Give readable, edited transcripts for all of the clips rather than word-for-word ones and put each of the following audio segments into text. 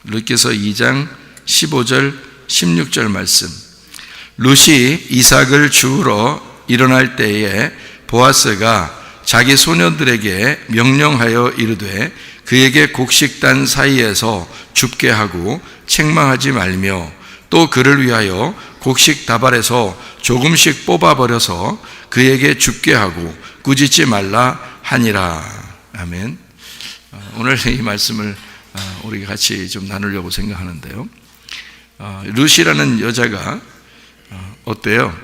룻기서 2장 15절 16절 말씀. 룻이 이삭을 주우러 일어날 때에 보아스가 자기 소녀들에게 명령하여 이르되 그에게 곡식단 사이에서 줍게 하고 책망하지 말며 또 그를 위하여 곡식 다발에서 조금씩 뽑아버려서 그에게 줍게 하고 꾸짖지 말라 하니라. 아멘. 오늘 이 말씀을 우리가 같이 좀 나누려고 생각하는데요. 룻이라는 여자가 어때요?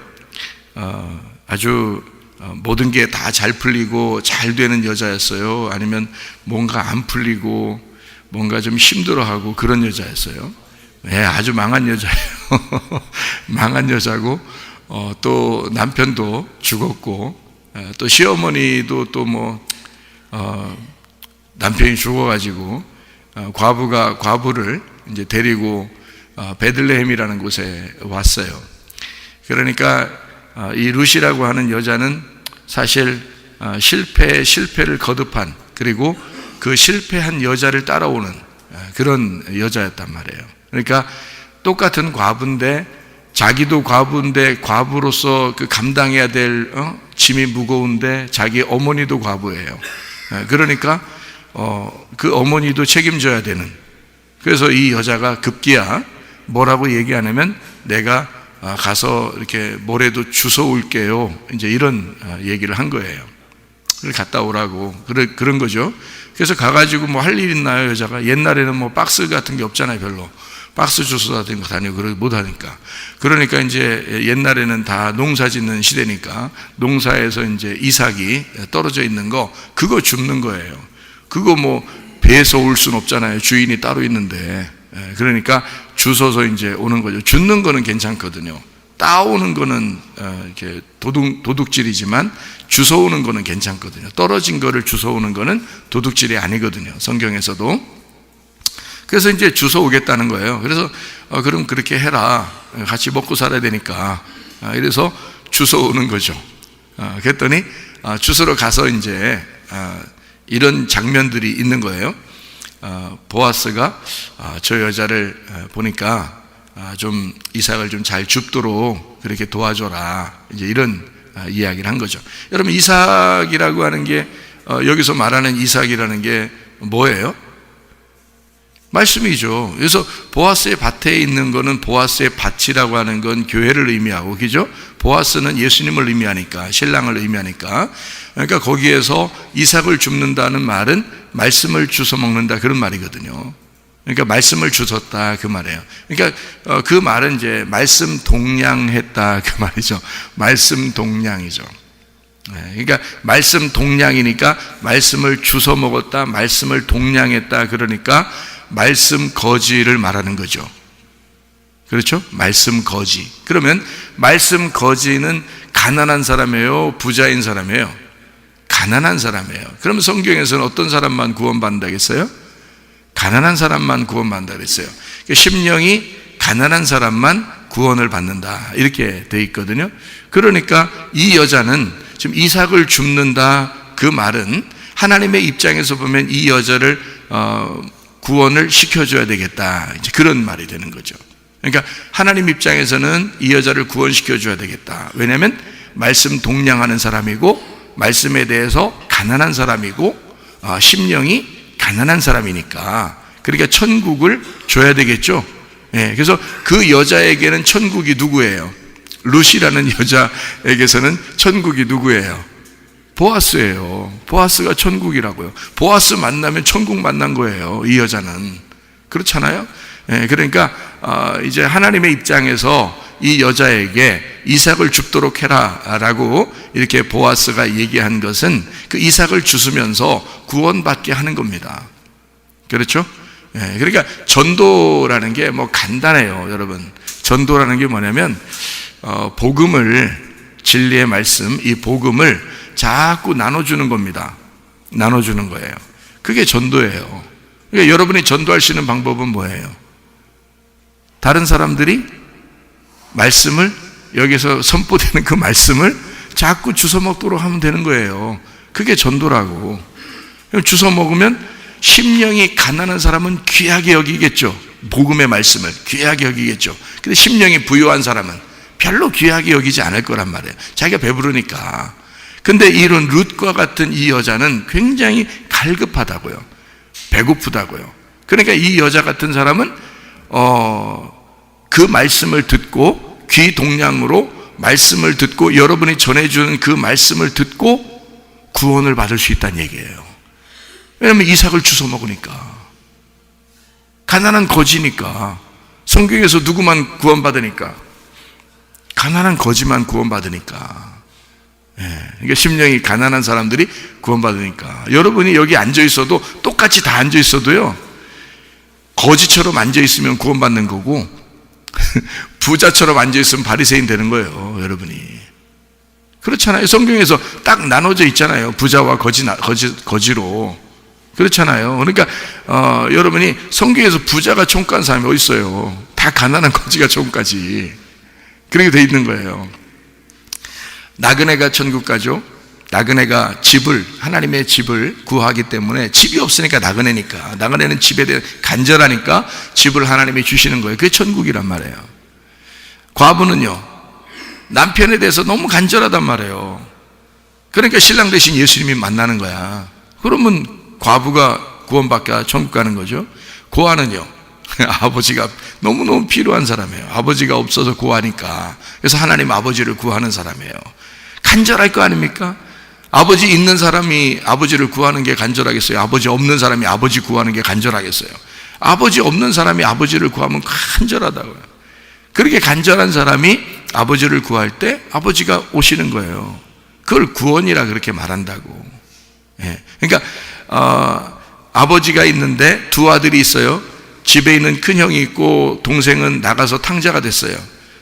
아주 모든 게 다 잘 풀리고 잘 되는 여자였어요? 아니면 뭔가 안 풀리고 뭔가 좀 힘들어하고 그런 여자였어요? 네, 아주 망한 여자예요. 망한 여자고, 또 남편도 죽었고, 또 시어머니도 또 남편이 죽어가지고 과부를 이제 데리고 베들레헴이라는 곳에 왔어요. 그러니까 이 룻이라고 하는 여자는 사실 실패를 거듭한, 그리고 그 실패한 여자를 따라오는 그런 여자였단 말이에요. 그러니까 똑같은 과부인데, 자기도 과부인데 과부로서 그 감당해야 될 짐이 무거운데 자기 어머니도 과부예요. 그러니까 그 어머니도 책임져야 되는. 그래서 이 여자가 급기야 뭐라고 얘기하냐면, 내가 가서 이렇게 모래도 주워 올게요, 이제 이런 얘기를 한 거예요. 그걸 갔다 오라고 그런 거죠. 그래서 가가지고 뭐 할 일 있나요? 여자가 옛날에는 뭐 박스 같은 게 없잖아요. 별로 박스 주워 다니고 그러지 못하니까. 그러니까 이제 옛날에는 다 농사 짓는 시대니까 농사에서 이제 이삭이 떨어져 있는 거, 그거 줍는 거예요. 그거 뭐 배에서 올 수는 없잖아요. 주인이 따로 있는데. 그러니까 주워서 이제 오는 거죠. 줍는 거는 괜찮거든요. 따오는 거는 이렇게 도둑질이지만 주워오는 거는 괜찮거든요. 떨어진 거를 주워오는 거는 도둑질이 아니거든요, 성경에서도. 그래서 이제 주워오겠다는 거예요. 그래서 그럼 그렇게 해라, 같이 먹고 살아야 되니까. 이래서 주워오는 거죠. 그랬더니 주스러 가서 이제 이런 장면들이 있는 거예요. 보아스가 저 여자를 보니까 좀 이삭을 좀 잘 줍도록 그렇게 도와줘라, 이제 이런 이야기를 한 거죠. 여러분, 이삭이라고 하는 게 여기서 말하는 이삭이라는 게 뭐예요? 말씀이죠. 그래서 보아스의 밭에 있는 거는, 보아스의 밭이라고 하는 건 교회를 의미하고, 그죠? 보아스는 예수님을 의미하니까, 신랑을 의미하니까. 그러니까 거기에서 이삭을 줍는다는 말은 말씀을 주워 먹는다, 그런 말이거든요. 그러니까 말씀을 주웠다, 그 말이에요. 그러니까 그 말은 이제 말씀 동량했다, 그 말이죠. 말씀 동량이죠. 그러니까 말씀 동량이니까 말씀을 주워 먹었다, 말씀을 동량했다, 그러니까 말씀 거지를 말하는 거죠. 그렇죠? 말씀 거지. 그러면 말씀 거지는 가난한 사람이에요, 부자인 사람이에요? 가난한 사람이에요. 그럼 성경에서는 어떤 사람만 구원받는다겠어요? 가난한 사람만 구원받는다 그랬어요. 심령이 가난한 사람만 구원을 받는다, 이렇게 돼 있거든요. 그러니까 이 여자는 지금 이삭을 줍는다, 그 말은 하나님의 입장에서 보면 이 여자를 구원을 시켜줘야 되겠다, 이제 그런 말이 되는 거죠. 그러니까 하나님 입장에서는 이 여자를 구원시켜줘야 되겠다. 왜냐하면 말씀 동량하는 사람이고, 말씀에 대해서 가난한 사람이고, 심령이 가난한 사람이니까. 그러니까 천국을 줘야 되겠죠. 그래서 그 여자에게는 천국이 누구예요? 룻이라는 여자에게서는 천국이 누구예요? 보아스예요. 보아스가 천국이라고요. 보아스 만나면 천국 만난 거예요, 이 여자는. 그렇잖아요. 그러니까 이제 하나님의 입장에서 이 여자에게 이삭을 줍도록 해라 라고 이렇게 보아스가 얘기한 것은 그 이삭을 주스면서 구원받게 하는 겁니다. 그렇죠? 그러니까 전도라는 게 뭐 간단해요, 여러분. 전도라는 게 뭐냐면 복음을, 진리의 말씀, 이 복음을 자꾸 나눠주는 겁니다. 나눠주는 거예요. 그게 전도예요. 그러니까 여러분이 전도할 수 있는 방법은 뭐예요? 다른 사람들이 말씀을, 여기서 선포되는 그 말씀을 자꾸 주워 먹도록 하면 되는 거예요. 그게 전도라고. 주워 먹으면 심령이 가난한 사람은 귀하게 여기겠죠. 복음의 말씀을 귀하게 여기겠죠. 근데 심령이 부유한 사람은 별로 귀하게 여기지 않을 거란 말이에요. 자기가 배부르니까. 근데 이런 룻과 같은 이 여자는 굉장히 갈급하다고요. 배고프다고요. 그러니까 이 여자 같은 사람은 그 말씀을 듣고 귀 동량으로 말씀을 듣고 여러분이 전해주는 그 말씀을 듣고 구원을 받을 수 있다는 얘기예요. 왜냐하면 이삭을 주워 먹으니까, 가난한 거지니까. 성경에서 누구만 구원받으니까? 가난한 거지만 구원받으니까. 그러니까 심령이 가난한 사람들이 구원받으니까. 여러분이 여기 앉아있어도 똑같이 다 앉아있어도요, 거지처럼 앉아있으면 구원받는 거고 부자처럼 앉아있으면 바리새인 되는 거예요. 여러분이 그렇잖아요. 성경에서 딱 나눠져 있잖아요. 부자와 거지로. 그렇잖아요. 그러니까 여러분이 성경에서 부자가 총가는 사람이 어디 있어요? 다 가난한 거지가 총가지. 그렇게 돼 있는 거예요. 나그네가 천국 가죠. 나그네가 하나님의 집을 구하기 때문에, 집이 없으니까 나그네니까, 나그네는 집에 대해 간절하니까 집을 하나님이 주시는 거예요. 그게 천국이란 말이에요. 과부는요, 남편에 대해서 너무 간절하단 말이에요. 그러니까 신랑 대신 예수님이 만나는 거야. 그러면 과부가 구원받게 천국 가는 거죠. 고아는요, 아버지가 너무너무 필요한 사람이에요. 아버지가 없어서 구하니까. 그래서 하나님 아버지를 구하는 사람이에요. 간절할 거 아닙니까? 아버지 있는 사람이 아버지를 구하는 게 간절하겠어요? 아버지 없는 사람이 아버지 구하는 게 간절하겠어요? 아버지 없는 사람이 아버지를 구하면 간절하다고요. 그렇게 간절한 사람이 아버지를 구할 때 아버지가 오시는 거예요. 그걸 구원이라 그렇게 말한다고. 그러니까 아버지가 있는데 두 아들이 있어요. 집에 있는 큰형이 있고 동생은 나가서 탕자가 됐어요.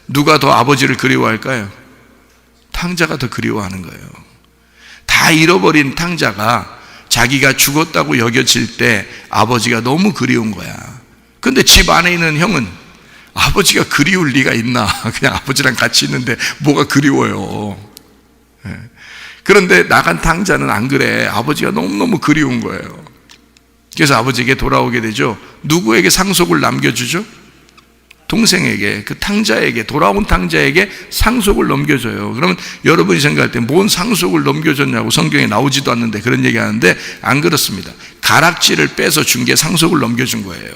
누가 더 아버지를 그리워할까요? 탕자가 더 그리워하는 거예요. 다 잃어버린 탕자가 자기가 죽었다고 여겨질 때 아버지가 너무 그리운 거야. 근데 집 안에 있는 형은 아버지가 그리울 리가 있나? 그냥 아버지랑 같이 있는데 뭐가 그리워요. 그런데 나간 탕자는 안 그래. 아버지가 너무너무 그리운 거예요. 그래서 아버지에게 돌아오게 되죠. 누구에게 상속을 남겨주죠? 동생에게, 그 탕자에게, 돌아온 탕자에게 상속을 넘겨줘요. 그러면 여러분이 생각할 때 뭔 상속을 넘겨줬냐고, 성경에 나오지도 않는데 그런 얘기 하는데, 안 그렇습니다. 가락지를 빼서 준 게 상속을 넘겨준 거예요.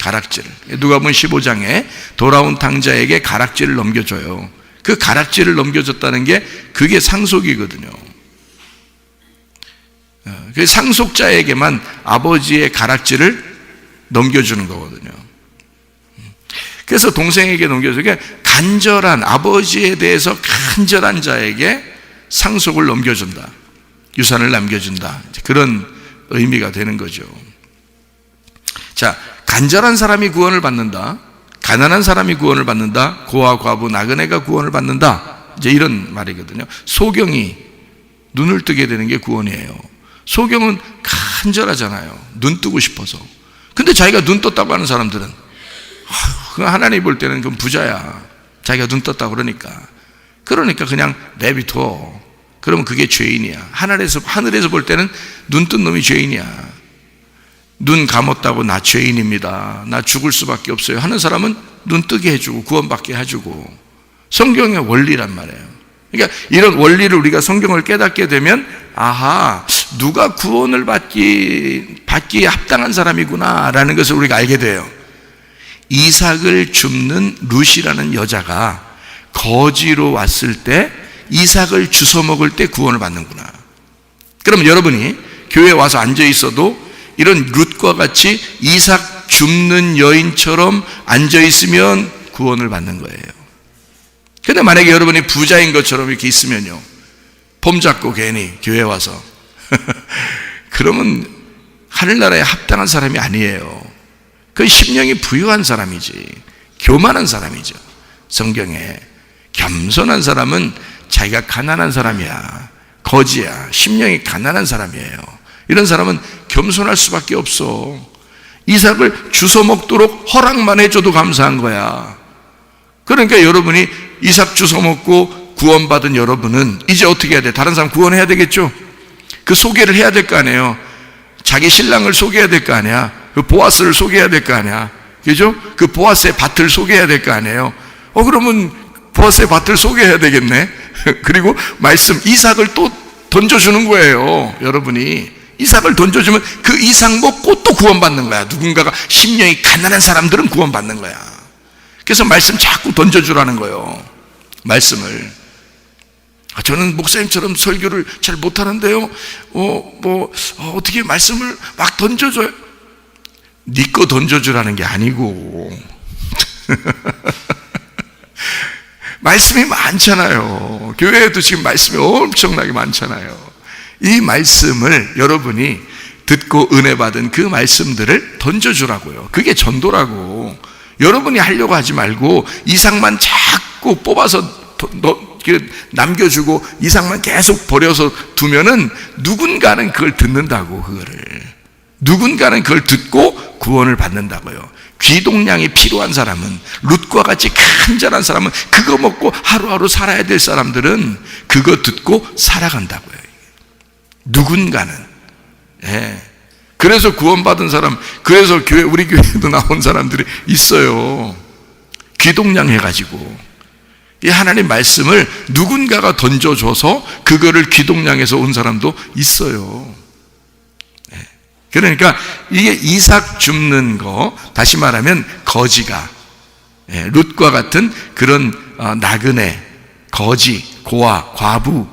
가락지를. 누가복음 15장에 돌아온 탕자에게 가락지를 넘겨줘요. 그 가락지를 넘겨줬다는 게 그게 상속이거든요. 그 상속자에게만 아버지의 가락지를 넘겨주는 거거든요. 그래서 동생에게 넘겨주게, 간절한, 아버지에 대해서 간절한 자에게 상속을 넘겨준다, 유산을 남겨준다, 그런 의미가 되는 거죠. 자, 간절한 사람이 구원을 받는다, 가난한 사람이 구원을 받는다, 고아, 과부, 나그네가 구원을 받는다, 이제 이런 말이거든요. 소경이 눈을 뜨게 되는 게 구원이에요. 소경은 간절하잖아요. 눈 뜨고 싶어서. 근데 자기가 눈 떴다고 하는 사람들은 하나님 볼 때는 그건 부자야. 자기가 눈 떴다고 그러니까 그냥 내비둬. 그러면 그게 죄인이야. 하늘에서 볼 때는 눈 뜬 놈이 죄인이야. 눈 감았다고 나 죄인입니다, 나 죽을 수밖에 없어요 하는 사람은 눈 뜨게 해주고 구원받게 해주고. 성경의 원리란 말이에요. 그러니까 이런 원리를 우리가 성경을 깨닫게 되면, 아하, 누가 구원을 받기에 합당한 사람이구나 라는 것을 우리가 알게 돼요. 이삭을 줍는 룻이라는 여자가 거지로 왔을 때 이삭을 주워 먹을 때 구원을 받는구나. 그럼 여러분이 교회에 와서 앉아 있어도 이런 룻과 같이 이삭 줍는 여인처럼 앉아 있으면 구원을 받는 거예요. 근데 만약에 여러분이 부자인 것처럼 이렇게 있으면요, 폼 잡고 괜히 교회에 와서 그러면 하늘나라에 합당한 사람이 아니에요. 그 심령이 부유한 사람이지, 교만한 사람이죠. 성경에 겸손한 사람은 자기가 가난한 사람이야, 거지야, 심령이 가난한 사람이에요. 이런 사람은 겸손할 수밖에 없어. 이삭을 주워 먹도록 허락만 해줘도 감사한 거야. 그러니까 여러분이 이삭 주워 먹고 구원받은 여러분은 이제 어떻게 해야 돼? 다른 사람 구원해야 되겠죠? 그 소개를 해야 될 거 아니에요. 자기 신랑을 소개해야 될 거 아니야. 그 보아스를 소개해야 될 거 아니야. 그죠? 그 보아스의 밭을 소개해야 될 거 아니에요. 그러면 보아스의 밭을 소개해야 되겠네. 그리고 말씀 이삭을 또 던져주는 거예요. 여러분이 이삭을 던져주면 그 이삭 먹고 또 구원받는 거야. 누군가가 심령이 가난한 사람들은 구원받는 거야. 그래서 말씀 자꾸 던져주라는 거예요. 말씀을. 저는 목사님처럼 설교를 잘 못하는데요. 어떻게 말씀을 막 던져줘요? 네 거 던져주라는 게 아니고 말씀이 많잖아요. 교회에도 지금 말씀이 엄청나게 많잖아요. 이 말씀을 여러분이 듣고 은혜 받은 그 말씀들을 던져주라고요. 그게 전도라고. 여러분이 하려고 하지 말고 이삭만 자꾸 뽑아서 남겨주고 이삭만 계속 버려서 두면은 누군가는 그걸 듣는다고. 그거를 누군가는 그걸 듣고 구원을 받는다고요. 귀동량이 필요한 사람은, 룻과 같이 간절한 사람은, 그거 먹고 하루하루 살아야 될 사람들은 그거 듣고 살아간다고요. 누군가는. 그래서 구원받은 사람, 그래서 우리 교회도 나온 사람들이 있어요. 귀동량 해가지고 이 하나님 말씀을 누군가가 던져줘서 그거를 귀동량해서 온 사람도 있어요. 그러니까 이게 이삭 줍는 거, 다시 말하면 거지가, 룻과 같은 그런 나그네, 거지, 고아, 과부,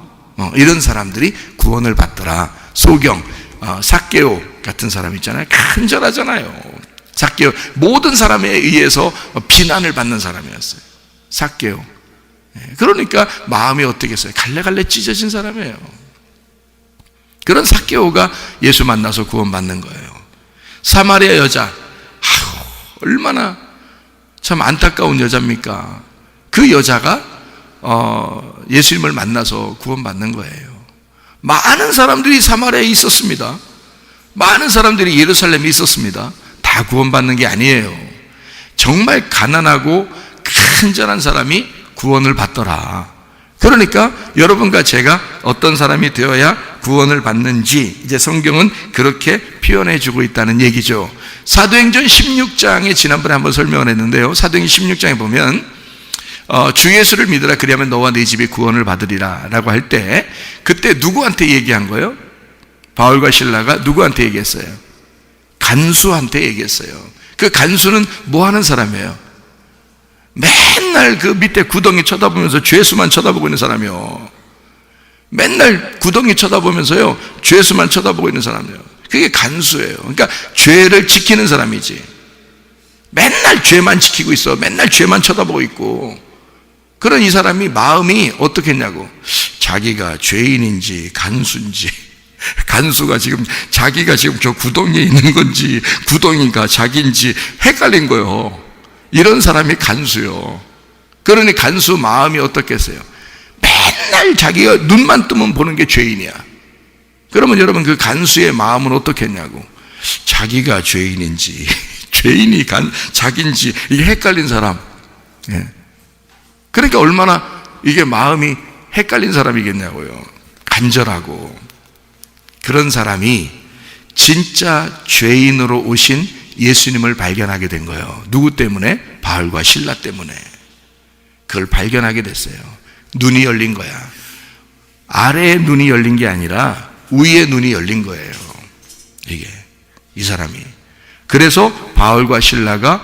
이런 사람들이 구원을 받더라. 소경, 삭개오 같은 사람 있잖아요. 간절하잖아요. 삭개오, 모든 사람에 의해서 비난을 받는 사람이었어요. 삭개오. 그러니까 마음이 어떻게 했어요? 갈래갈래 찢어진 사람이에요. 그런 삭개오가 예수 만나서 구원받는 거예요. 사마리아 여자, 얼마나 참 안타까운 여자입니까? 그 여자가 예수님을 만나서 구원받는 거예요. 많은 사람들이 사마리아에 있었습니다. 많은 사람들이 예루살렘에 있었습니다. 다 구원받는 게 아니에요. 정말 가난하고 간절한 사람이 구원을 받더라. 그러니까 여러분과 제가 어떤 사람이 되어야 구원을 받는지 이제 성경은 그렇게 표현해 주고 있다는 얘기죠. 사도행전 16장에 지난번에 한번 설명을 했는데요. 사도행전 16장에 보면 주 예수를 믿으라, 그리하면 너와 네 집이 구원을 받으리라 라고 할 때, 그때 누구한테 얘기한 거예요? 바울과 실라가 누구한테 얘기했어요? 간수한테 얘기했어요. 그 간수는 뭐 하는 사람이에요? 맨날 그 밑에 구덩이 쳐다보면서 죄수만 쳐다보고 있는 사람이요. 맨날 구덩이 쳐다보면서요, 죄수만 쳐다보고 있는 사람이에요. 그게 간수예요. 그러니까 죄를 지키는 사람이지. 맨날 죄만 지키고 있어. 맨날 죄만 쳐다보고 있고. 그런 이 사람이 마음이 어떻겠냐고. 자기가 죄인인지 간수인지, 간수가 지금 자기가 지금 저 구덩이에 있는 건지 구덩이가 자기인지 헷갈린 거예요. 이런 사람이 간수요. 그러니 간수 마음이 어떻겠어요? 맨날 자기가 눈만 뜨면 보는 게 죄인이야. 그러면 여러분 그 간수의 마음은 어떻겠냐고. 자기가 죄인인지 죄인이 자기인지 이게 헷갈린 사람. 그러니까 얼마나 이게 마음이 헷갈린 사람이겠냐고요. 간절하고. 그런 사람이 진짜 죄인으로 오신 예수님을 발견하게 된 거예요. 누구 때문에? 바울과 실라 때문에. 그걸 발견하게 됐어요. 눈이 열린 거야. 아래의 눈이 열린 게 아니라 위의 눈이 열린 거예요. 이 사람이. 그래서 바울과 실라가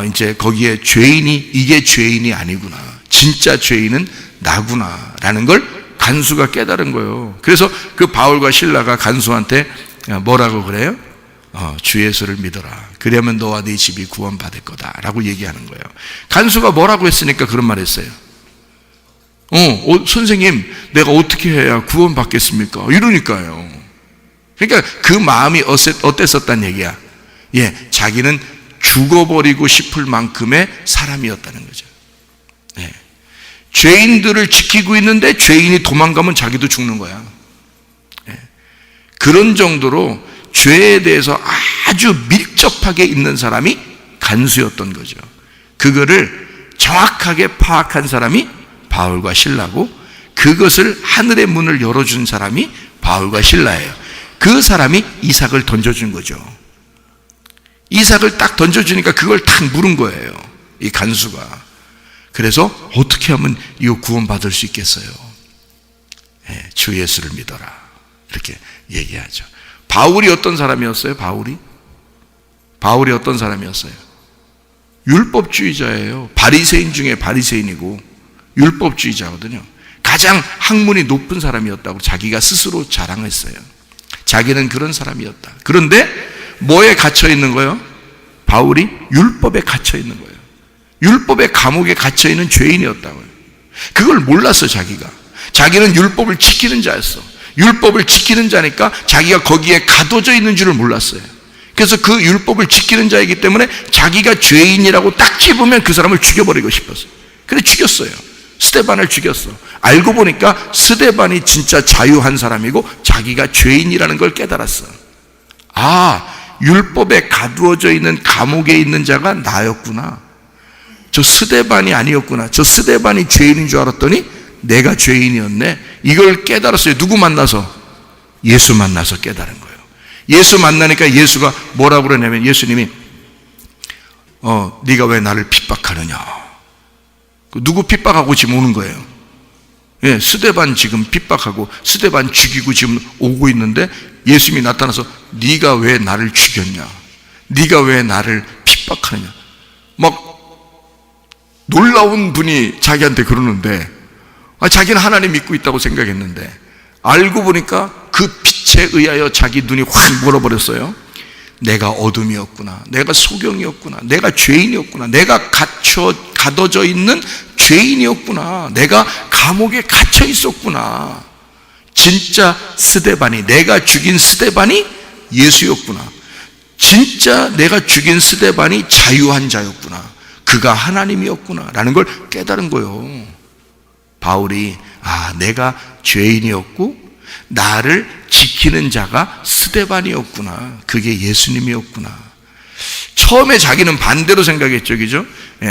이제 거기에 죄인이, 이게 죄인이 아니구나, 진짜 죄인은 나구나 라는 걸 간수가 깨달은 거예요. 그래서 그 바울과 실라가 간수한테 뭐라고 그래요? 주 예수를 믿어라. 그러면 너와 네 집이 구원받을 거다 라고 얘기하는 거예요. 간수가 뭐라고 했으니까 그런 말 했어요. 선생님, 내가 어떻게 해야 구원받겠습니까? 이러니까요. 그러니까 그 마음이 어땠었단 얘기야. 자기는 죽어버리고 싶을 만큼의 사람이었다는 거죠. 죄인들을 지키고 있는데 죄인이 도망가면 자기도 죽는 거야. 그런 정도로 죄에 대해서 아주 밀접하게 있는 사람이 간수였던 거죠. 그거를 정확하게 파악한 사람이 바울과 실라고, 그것을 하늘의 문을 열어준 사람이 바울과 실라예요. 그 사람이 이삭을 던져준 거죠. 이삭을 딱 던져주니까 그걸 탁 물은 거예요, 이 간수가. 그래서 어떻게 하면 이거 구원받을 수 있겠어요? 주 예수를 믿어라, 이렇게 얘기하죠. 바울이 어떤 사람이었어요? 바울이 어떤 사람이었어요? 율법주의자예요. 바리새인 중에 바리새인이고 율법주의자거든요. 가장 학문이 높은 사람이었다고 자기가 스스로 자랑했어요. 자기는 그런 사람이었다. 그런데 뭐에 갇혀 있는 거예요? 바울이 율법에 갇혀 있는 거예요. 율법의 감옥에 갇혀 있는 죄인이었다고요. 그걸 몰랐어. 자기는 율법을 지키는 자였어. 율법을 지키는 자니까 자기가 거기에 가둬져 있는 줄을 몰랐어요. 그래서 그 율법을 지키는 자이기 때문에 자기가 죄인이라고 딱 집으면 그 사람을 죽여버리고 싶었어요. 그래 죽였어요. 스데반을 죽였어. 알고 보니까 스데반이 진짜 자유한 사람이고 자기가 죄인이라는 걸 깨달았어. 율법에 가두어져 있는 감옥에 있는 자가 나였구나. 저 스데반이 아니었구나. 저 스데반이 죄인인 줄 알았더니 내가 죄인이었네. 이걸 깨달았어요. 누구 만나서? 예수 만나서 깨달은 거예요. 예수 만나니까 예수가 뭐라고 그러냐면, 예수님이 네가 왜 나를 핍박하느냐. 누구 핍박하고 지금 오는 거예요? 스데반 지금 핍박하고 스데반 죽이고 지금 오고 있는데 예수님이 나타나서 네가 왜 나를 죽였냐, 네가 왜 나를 핍박하느냐. 막 놀라운 분이 자기한테 그러는데, 자기는 하나님 믿고 있다고 생각했는데 알고 보니까 그 빛에 의하여 자기 눈이 확 멀어버렸어요. 내가 어둠이었구나, 내가 소경이었구나, 내가 죄인이었구나, 내가 가둬져 있는 죄인이었구나, 내가 감옥에 갇혀 있었구나. 진짜 스데반이, 내가 죽인 스데반이 예수였구나. 진짜 내가 죽인 스데반이 자유한 자였구나. 그가 하나님이었구나 라는 걸 깨달은 거예요. 바울이 내가 죄인이었고 나를 지키는 자가 스데반이었구나, 그게 예수님이었구나. 처음에 자기는 반대로 생각했죠, 그죠?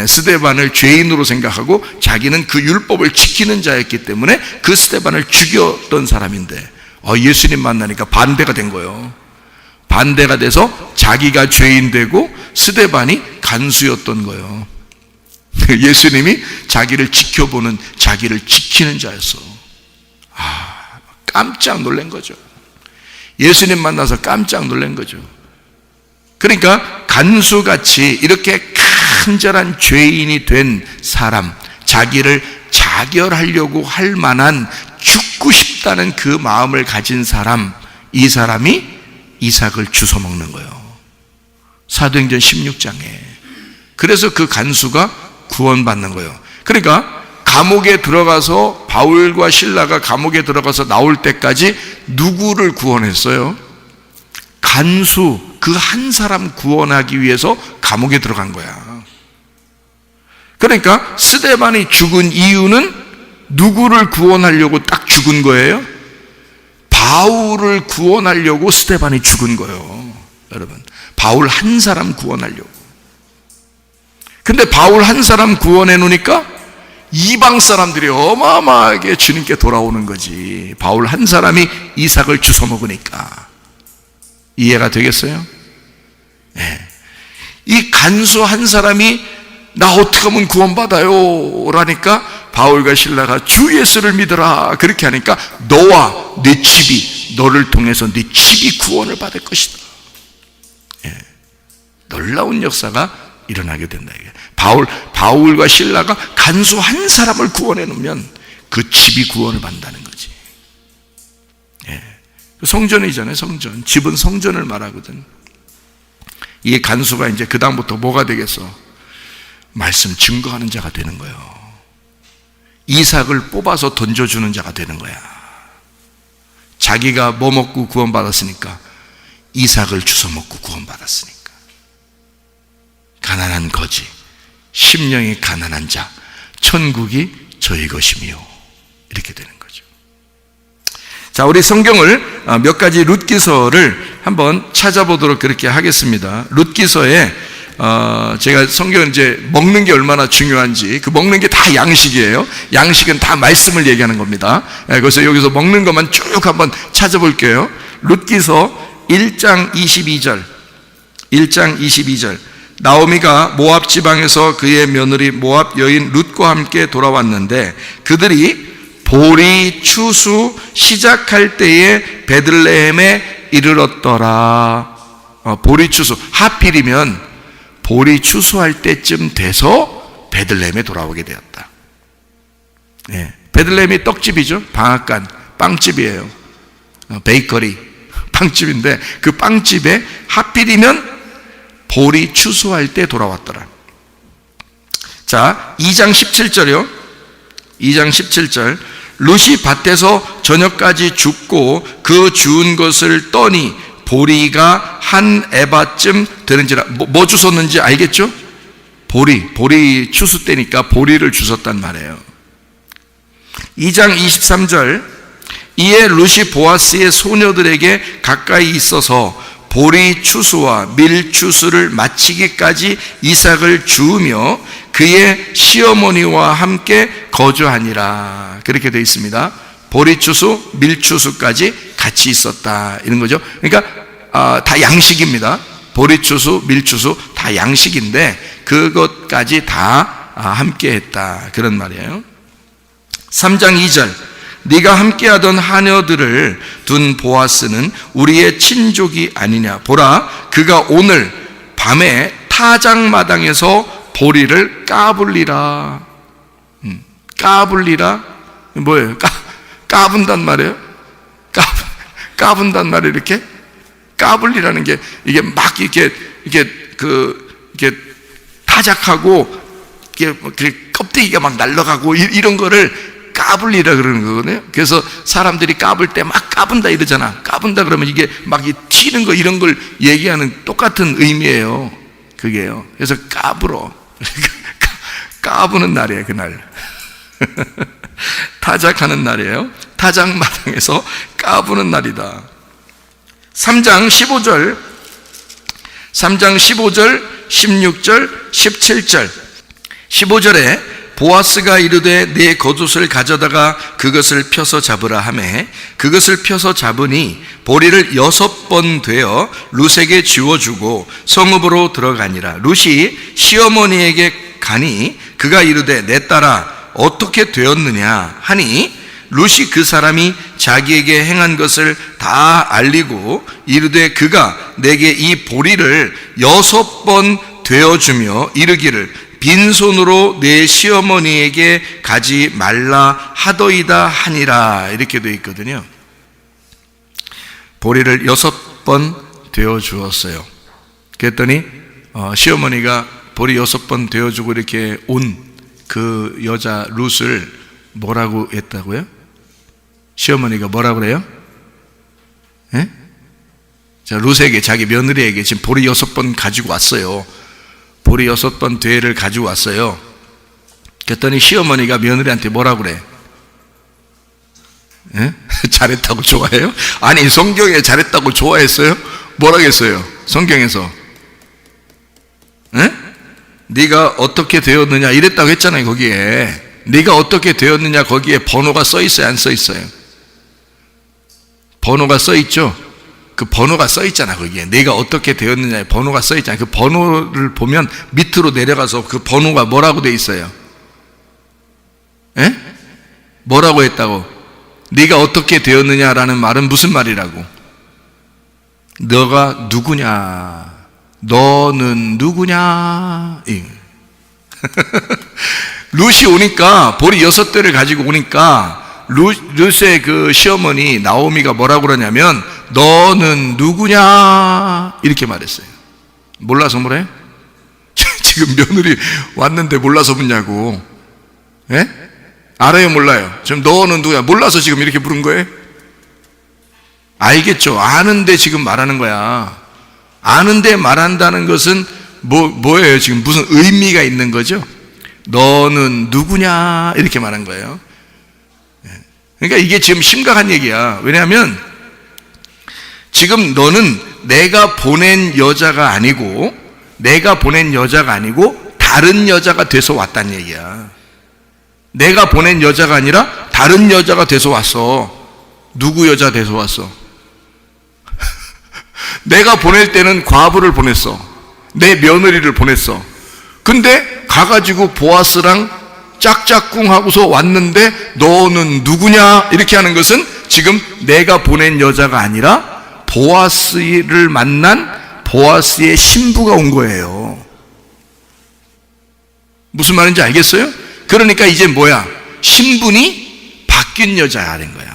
스데반을 죄인으로 생각하고 자기는 그 율법을 지키는 자였기 때문에 그 스데반을 죽였던 사람인데 예수님 만나니까 반대가 된 거예요. 반대가 돼서 자기가 죄인 되고 스데반이 간수였던 거예요. 예수님이 자기를 지켜보는, 자기를 지키는 자였어. 깜짝 놀란 거죠. 예수님 만나서 깜짝 놀란 거죠. 그러니까 간수같이 이렇게 간절한 죄인이 된 사람, 자기를 자결하려고 할 만한 죽고 싶다는 그 마음을 가진 사람, 이 사람이 이삭을 주워 먹는 거예요. 사도행전 16장에. 그래서 그 간수가 구원받는 거예요. 그러니까 감옥에 들어가서, 바울과 실라가 감옥에 들어가서 나올 때까지 누구를 구원했어요? 간수, 그 한 사람 구원하기 위해서 감옥에 들어간 거야. 그러니까 스데반이 죽은 이유는 누구를 구원하려고 딱 죽은 거예요? 바울을 구원하려고 스데반이 죽은 거예요. 여러분, 바울 한 사람 구원하려고. 근데 바울 한 사람 구원해 놓으니까 이방 사람들이 어마어마하게 주님께 돌아오는 거지. 바울 한 사람이 이삭을 주워 먹으니까. 이해가 되겠어요? 네. 이 간수 한 사람이 나 어떻게 하면 구원받아요? 라니까 바울과 실라가 주 예수를 믿어라, 그렇게 하니까 너와 네 집이, 너를 통해서 네 집이 구원을 받을 것이다. 네. 놀라운 역사가 일어나게 된다. 바울과 실라가 간수 한 사람을 구원해 놓으면 그 집이 구원을 받는다는 거지. 예. 성전이잖아요, 성전. 집은 성전을 말하거든. 이 간수가 이제 그 다음부터 뭐가 되겠어? 말씀 증거하는 자가 되는 거예요. 이삭을 뽑아서 던져주는 자가 되는 거야. 자기가 뭐 먹고 구원받았으니까 이삭을 주워 먹고 구원받았으니까. 가난한 거지, 심령이 가난한 자, 천국이 저희 것이며, 이렇게 되는 거죠. 자, 우리 성경을 몇 가지 룻기서를 한번 찾아보도록 그렇게 하겠습니다. 룻기서에 제가 성경은 이제 먹는 게 얼마나 중요한지, 그 먹는 게 다 양식이에요. 양식은 다 말씀을 얘기하는 겁니다. 그래서 여기서 먹는 것만 쭉 한번 찾아볼게요. 룻기서 1장 22절 1장 22절 나오미가 모압 지방에서 그의 며느리 모압 여인 룻과 함께 돌아왔는데 그들이 보리 추수 시작할 때에 베들레헴에 이르렀더라. 보리 추수, 하필이면 보리 추수할 때쯤 돼서 베들레헴에 돌아오게 되었다. 예, 베들레헴이 떡집이죠. 방앗간, 빵집이에요. 베이커리, 빵집인데 그 빵집에 하필이면 보리 추수할 때 돌아왔더라. 자, 2장 17절이요. 2장 17절 룻이 밭에서 저녁까지 죽고 그 주운 것을 떠니 보리가 한 에바쯤 되는지라. 뭐 주웠는지 알겠죠? 보리 추수 때니까 보리를 주웠단 말이에요. 2장 23절 이에 룻이 보아스의 소녀들에게 가까이 있어서 보리 추수와 밀 추수를 마치기까지 이삭을 주우며 그의 시어머니와 함께 거주하니라. 그렇게 되어 있습니다. 보리 추수, 밀 추수까지 같이 있었다 이런 거죠. 그러니까 다 양식입니다. 보리 추수, 밀 추수 다 양식인데 그것까지 다 함께 했다 그런 말이에요. 3장 2절 네가 함께하던 하녀들을 둔 보아스는 우리의 친족이 아니냐. 보라, 그가 오늘 밤에 타작마당에서 보리를 까불리라. 까불리라 뭐예요? 까분단 말이에요. 까분단 말이에요. 이렇게 까불리라는 게 이게 막 이렇게 타작하고 이게 껍데기가 막 날아가고 이런 거를 까불리라 그러는 거거든요. 그래서 사람들이 까불 때 막 까분다 이러잖아. 까분다 그러면 이게 막 튀는 거 이런 걸 얘기하는 똑같은 의미예요. 그게요. 그래서 까불어. 까부는 날이에요, 그날. 타작하는 날이에요. 타작마당에서 까부는 날이다. 3장 15절, 16절, 17절. 15절에 보아스가 이르되 내 겉옷을 가져다가 그것을 펴서 잡으라 하매 그것을 펴서 잡으니 보리를 6번 되어 룻에게 지워주고 성읍으로 들어가니라. 룻이 시어머니에게 가니 그가 이르되 내 딸아 어떻게 되었느냐 하니 룻이 그 사람이 자기에게 행한 것을 다 알리고 이르되 그가 내게 이 보리를 6번 되어주며 이르기를 빈손으로 내 시어머니에게 가지 말라 하더이다 하니라. 이렇게 되어 있거든요. 보리를 6번 되어 주었어요. 그랬더니 시어머니가 보리 6번 되어주고 이렇게 온 그 여자 룻을 뭐라고 했다고요? 시어머니가 뭐라고 그래요? 예? 자, 룻에게 자기 며느리에게 지금 보리 6번 가지고 왔어요. 보리 6번 되를 가지고 왔어요. 그랬더니 시어머니가 며느리한테 뭐라고 그래? 예? 잘했다고 좋아해요? 아니 성경에 잘했다고 좋아했어요? 뭐라고 했어요? 성경에서 예? 네가 어떻게 되었느냐 이랬다고 했잖아요. 거기에 네가 어떻게 되었느냐 거기에 번호가 써 있어요? 안 써 있어요? 번호가 써 있죠? 그 번호가 써 있잖아. 거기에 네가 어떻게 되었느냐에 번호가 써 있잖아. 그 번호를 보면 밑으로 내려가서 그 번호가 뭐라고 돼 있어요? 예? 뭐라고 했다고? 네가 어떻게 되었느냐라는 말은 무슨 말이라고? 너가 누구냐? 너는 누구냐? 룻이 오니까 보리 6대를 가지고 오니까 룻의 그 시어머니 나오미가 뭐라고 그러냐면 너는 누구냐? 이렇게 말했어요. 몰라서 뭐래? 지금 며느리 왔는데 몰라서 묻냐고. 예? 알아요, 몰라요? 지금 너는 누구야? 몰라서 지금 이렇게 부른 거예요? 알겠죠? 아는데 지금 말하는 거야. 아는데 말한다는 것은 뭐예요? 지금 무슨 의미가 있는 거죠? 너는 누구냐? 이렇게 말한 거예요. 그러니까 이게 지금 심각한 얘기야. 왜냐하면 지금 너는 내가 보낸 여자가 아니고 다른 여자가 돼서 왔다는 얘기야. 내가 보낸 여자가 아니라 다른 여자가 돼서 왔어. 누구 여자 돼서 왔어? 내가 보낼 때는 과부를 보냈어. 내 며느리를 보냈어. 근데 가가지고 보아스랑 짝짝꿍 하고서 왔는데 너는 누구냐? 이렇게 하는 것은 지금 내가 보낸 여자가 아니라 보아스를 만난 보아스의 신부가 온 거예요. 무슨 말인지 알겠어요? 그러니까 이제 뭐야? 신분이 바뀐 여자가 된 거야.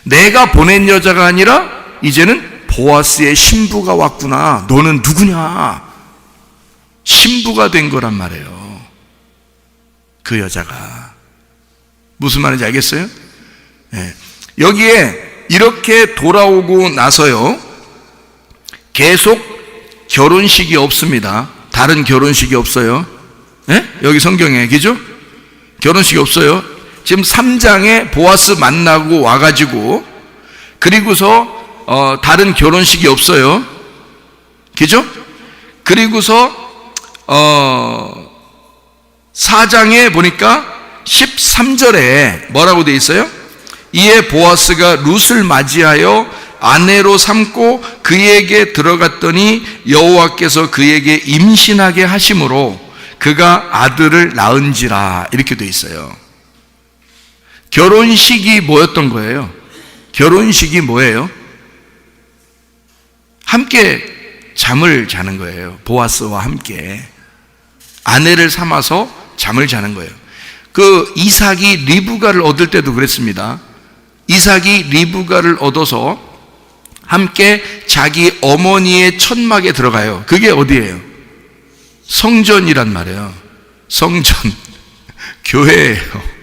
내가 보낸 여자가 아니라 이제는 보아스의 신부가 왔구나. 너는 누구냐? 신부가 된 거란 말이에요. 그 여자가. 무슨 말인지 알겠어요? 네. 여기에 이렇게 돌아오고 나서요, 계속 결혼식이 없습니다. 다른 결혼식이 없어요. 네? 여기 성경에, 그죠? 결혼식이 없어요. 지금 3장에 보아스 만나고 와가지고, 그리고서 다른 결혼식이 없어요. 그죠? 그리고서 4장에 보니까 13절에 뭐라고 되어 있어요? 이에 보아스가 룻을 맞이하여 아내로 삼고 그에게 들어갔더니 여호와께서 그에게 임신하게 하심으로 그가 아들을 낳은지라, 이렇게 되어 있어요. 결혼식이 뭐였던 거예요? 결혼식이 뭐예요? 함께 잠을 자는 거예요. 보아스와 함께 아내를 삼아서 잠을 자는 거예요. 그 이삭이 리브가를 얻을 때도 그랬습니다. 이삭이 리브가를 얻어서 함께 자기 어머니의 천막에 들어가요. 그게 어디예요? 성전이란 말이에요. 성전, 교회예요.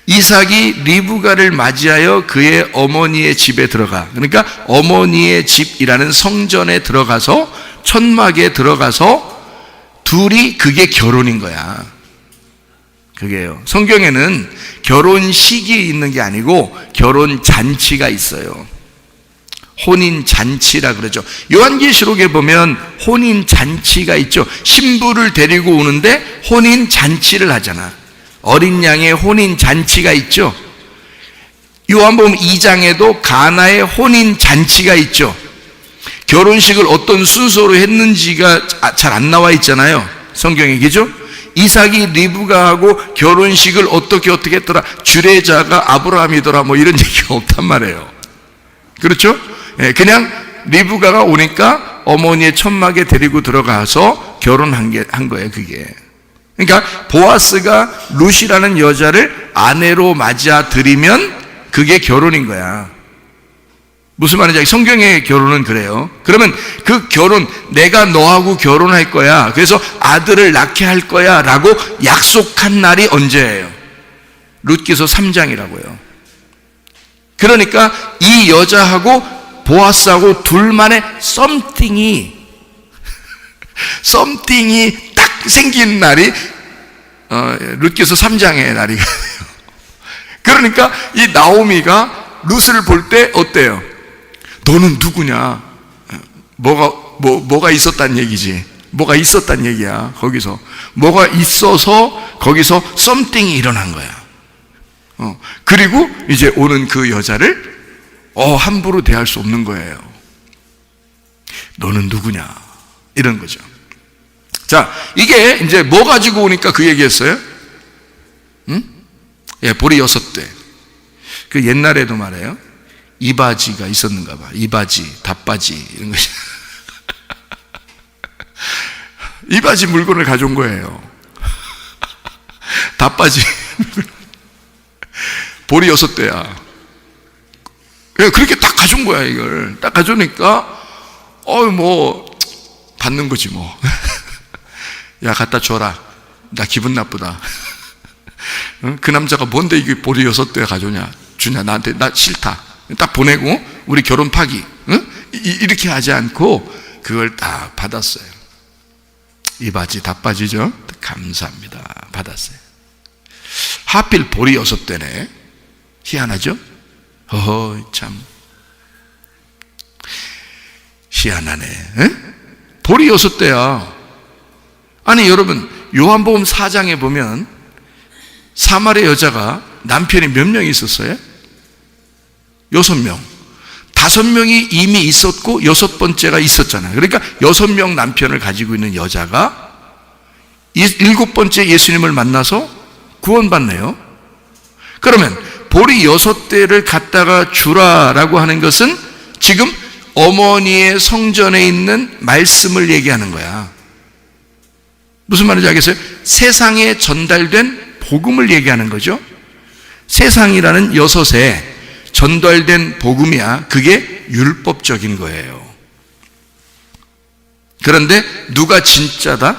이삭이 리브가를 맞이하여 그의 어머니의 집에 들어가. 그러니까 어머니의 집이라는 성전에 들어가서, 천막에 들어가서 둘이, 그게 결혼인 거야. 그게요. 성경에는 결혼식이 있는 게 아니고 결혼잔치가 있어요. 혼인잔치라 그러죠. 요한계시록에 보면 혼인잔치가 있죠. 신부를 데리고 오는데 혼인잔치를 하잖아. 어린 양의 혼인잔치가 있죠. 요한복음 2장에도 가나의 혼인잔치가 있죠. 결혼식을 어떤 순서로 했는지가 잘 안 나와 있잖아요. 성경에, 그죠? 이삭이 리브가하고 결혼식을 어떻게 했더라, 주례자가 아브라함이더라, 뭐 이런 얘기가 없단 말이에요. 그렇죠? 그냥 리브가가 오니까 어머니의 천막에 데리고 들어가서 결혼한 거예요, 그게. 그러니까 보아스가 룻이라는 여자를 아내로 맞아 들이면 그게 결혼인 거야. 무슨 말인지 성경의 결혼은 그래요. 그러면 그 결혼, 내가 너하고 결혼할 거야, 그래서 아들을 낳게 할 거야 라고 약속한 날이 언제예요? 룻기서 3장이라고요. 그러니까 이 여자하고 보아스하고 둘만의 썸띵이 딱 생긴 날이 룻기서 3장의 날이거든요. 그러니까 이 나오미가 룻을 볼 때 어때요? 너는 누구냐? 뭐가 있었단 얘기지. 뭐가 있었단 얘기야. 거기서 뭐가 있어서 거기서 썸띵이 일어난 거야. 그리고 이제 오는 그 여자를 함부로 대할 수 없는 거예요. 너는 누구냐? 이런 거죠. 자, 이게 이제 뭐 가지고 오니까 그 얘기했어요? 응? 예, 보리 6대. 그 옛날에도 말해요. 이바지가 있었는가 봐. 이바지, 답바지, 이런 것이. 이바지 물건을 가져온 거예요. 답바지. 보리 6대야. 그렇게 딱 가져온 거야, 이걸. 딱 가져오니까, 받는 거지, 뭐. 야, 갖다 줘라. 나 기분 나쁘다. 그 남자가 뭔데 이게 보리 6대 가져오냐? 주냐? 나한테, 나 싫다. 딱 보내고, 우리 결혼 파기. 이렇게 하지 않고, 그걸 딱 받았어요. 이 바지, 답바지죠? 감사합니다. 받았어요. 하필 보리 6대네. 희한하죠? 참. 희한하네. 에? 보리 6대야. 아니, 여러분, 요한복음 4장에 보면 사마리아 여자가 남편이 몇 명이 있었어요? 6명. 5명이 이미 있었고 6번째가 있었잖아요. 그러니까 6명 남편을 가지고 있는 여자가 7번째 예수님을 만나서 구원받네요. 그러면 보리 6대를 갖다가 주라라고 하는 것은 지금 어머니의 성전에 있는 말씀을 얘기하는 거야. 무슨 말인지 알겠어요? 세상에 전달된 복음을 얘기하는 거죠. 세상이라는 6에 전달된 복음이야. 그게 율법적인 거예요. 그런데 누가 진짜다?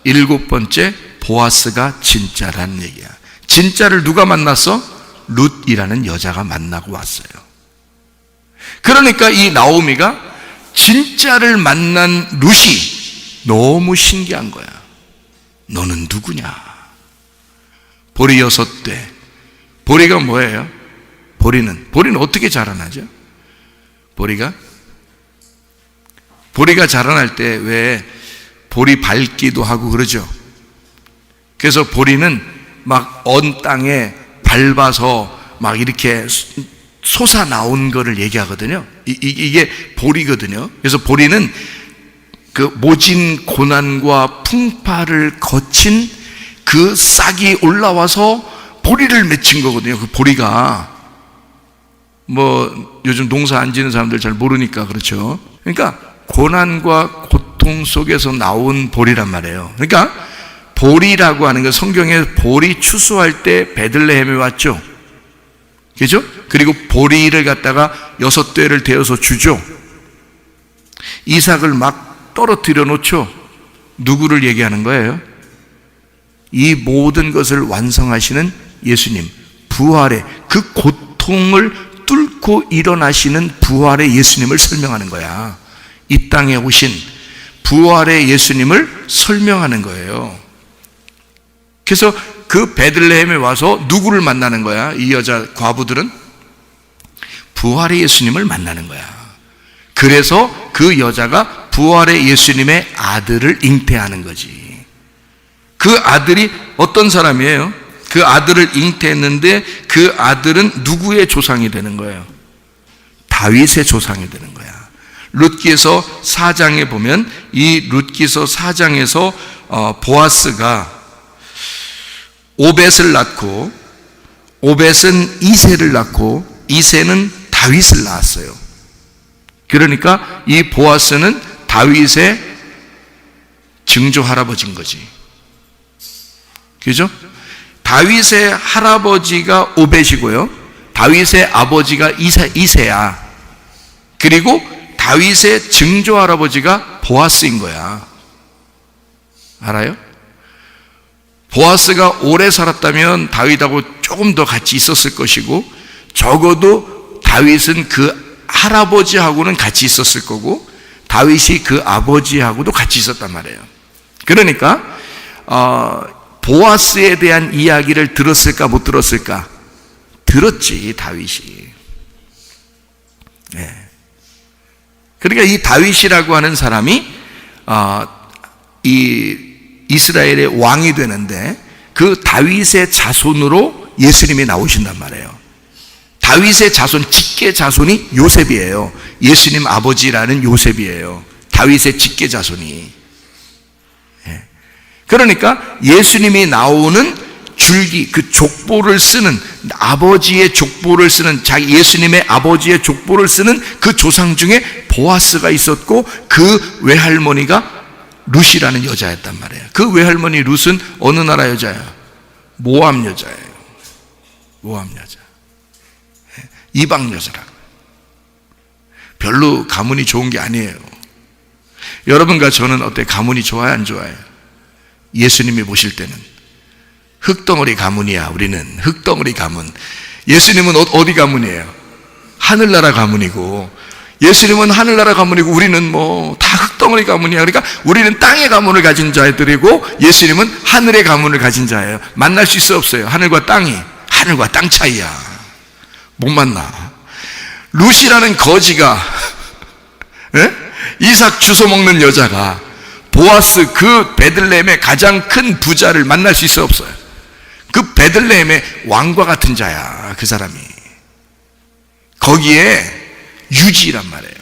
7번째 보아스가 진짜라는 얘기야. 진짜를 누가 만났어? 룻이라는 여자가 만나고 왔어요. 그러니까 이 나오미가 진짜를 만난 룻이 너무 신기한 거야. 너는 누구냐? 보리 6대. 보리가 뭐예요? 보리는 어떻게 자라나죠? 보리가 자라날 때 왜 보리 밟기도 하고 그러죠. 그래서 보리는 막 언 땅에 밟아서 막 이렇게 솟아 나온 거를 얘기하거든요. 이게 보리거든요. 그래서 보리는 그 모진 고난과 풍파를 거친 그 싹이 올라와서 보리를 맺힌 거거든요. 그 보리가 뭐 요즘 농사 안 지는 사람들 잘 모르니까 그렇죠. 그러니까 고난과 고통 속에서 나온 보리란 말이에요. 그러니까 보리라고 하는 건 성경에 보리 추수할 때 베들레헴에 왔죠. 그죠? 그리고 보리를 갖다가 6대를 데워서 주죠. 이삭을 막 떨어뜨려 놓죠. 누구를 얘기하는 거예요? 이 모든 것을 완성하시는 예수님, 부활의 그 고통을 뚫고 일어나시는 부활의 예수님을 설명하는 거야. 이 땅에 오신 부활의 예수님을 설명하는 거예요. 그래서 그 베들레헴에 와서 누구를 만나는 거야? 이 여자 과부들은 부활의 예수님을 만나는 거야. 그래서 그 여자가 부활의 예수님의 아들을 잉태하는 거지. 그 아들이 어떤 사람이에요? 그 아들을 잉태했는데 그 아들은 누구의 조상이 되는 거예요? 다윗의 조상이 되는 거야. 룻기서 4장에 보면 이 룻기서 4장에서 보아스가 오벳을 낳고 오벳은 이새를 낳고 이새는 다윗을 낳았어요. 그러니까 이 보아스는 다윗의 증조 할아버지인 거지. 그죠? 다윗의 할아버지가 오벳이고요. 다윗의 아버지가 이새야. 그리고 다윗의 증조 할아버지가 보아스인 거야. 알아요? 보아스가 오래 살았다면 다윗하고 조금 더 같이 있었을 것이고 적어도 다윗은 그 할아버지하고는 같이 있었을 거고 다윗이 그 아버지하고도 같이 있었단 말이에요. 그러니까 보아스에 대한 이야기를 들었을까 못 들었을까? 들었지, 다윗이. 네. 그러니까 이 다윗이라고 하는 사람이 이 이스라엘의 왕이 되는데 그 다윗의 자손으로 예수님이 나오신단 말이에요. 다윗의 자손, 직계 자손이 요셉이에요. 예수님 아버지라는 요셉이에요. 다윗의 직계 자손이. 그러니까 예수님이 나오는 줄기, 그 족보를 쓰는, 아버지의 족보를 쓰는, 자기 예수님의 아버지의 족보를 쓰는 그 조상 중에 보아스가 있었고 그 외할머니가 룻이라는 여자였단 말이에요. 그 외할머니 룻은 어느 나라 여자예요? 모압 여자예요. 모압 여자. 이방 여자라. 별로 가문이 좋은 게 아니에요. 여러분과 저는 어때? 가문이 좋아요, 안 좋아요? 예수님이 보실 때는 흙덩어리 가문이야. 우리는 흙덩어리 가문. 예수님은 어디 가문이에요? 하늘나라 가문이고, 예수님은 하늘나라 가문이고 우리는 뭐 다 흙덩어리 가문이야. 그러니까 우리는 땅의 가문을 가진 자들이고 예수님은 하늘의 가문을 가진 자예요. 만날 수 있어 없어요? 하늘과 땅이. 하늘과 땅 차이야. 못 만나. 룻이라는 거지가 이삭 주워 먹는 여자가 보아스 그 베들레헴의 가장 큰 부자를 만날 수 있어 없어요? 그 베들레헴의 왕과 같은 자야, 그 사람이. 거기에 유지란 말이에요.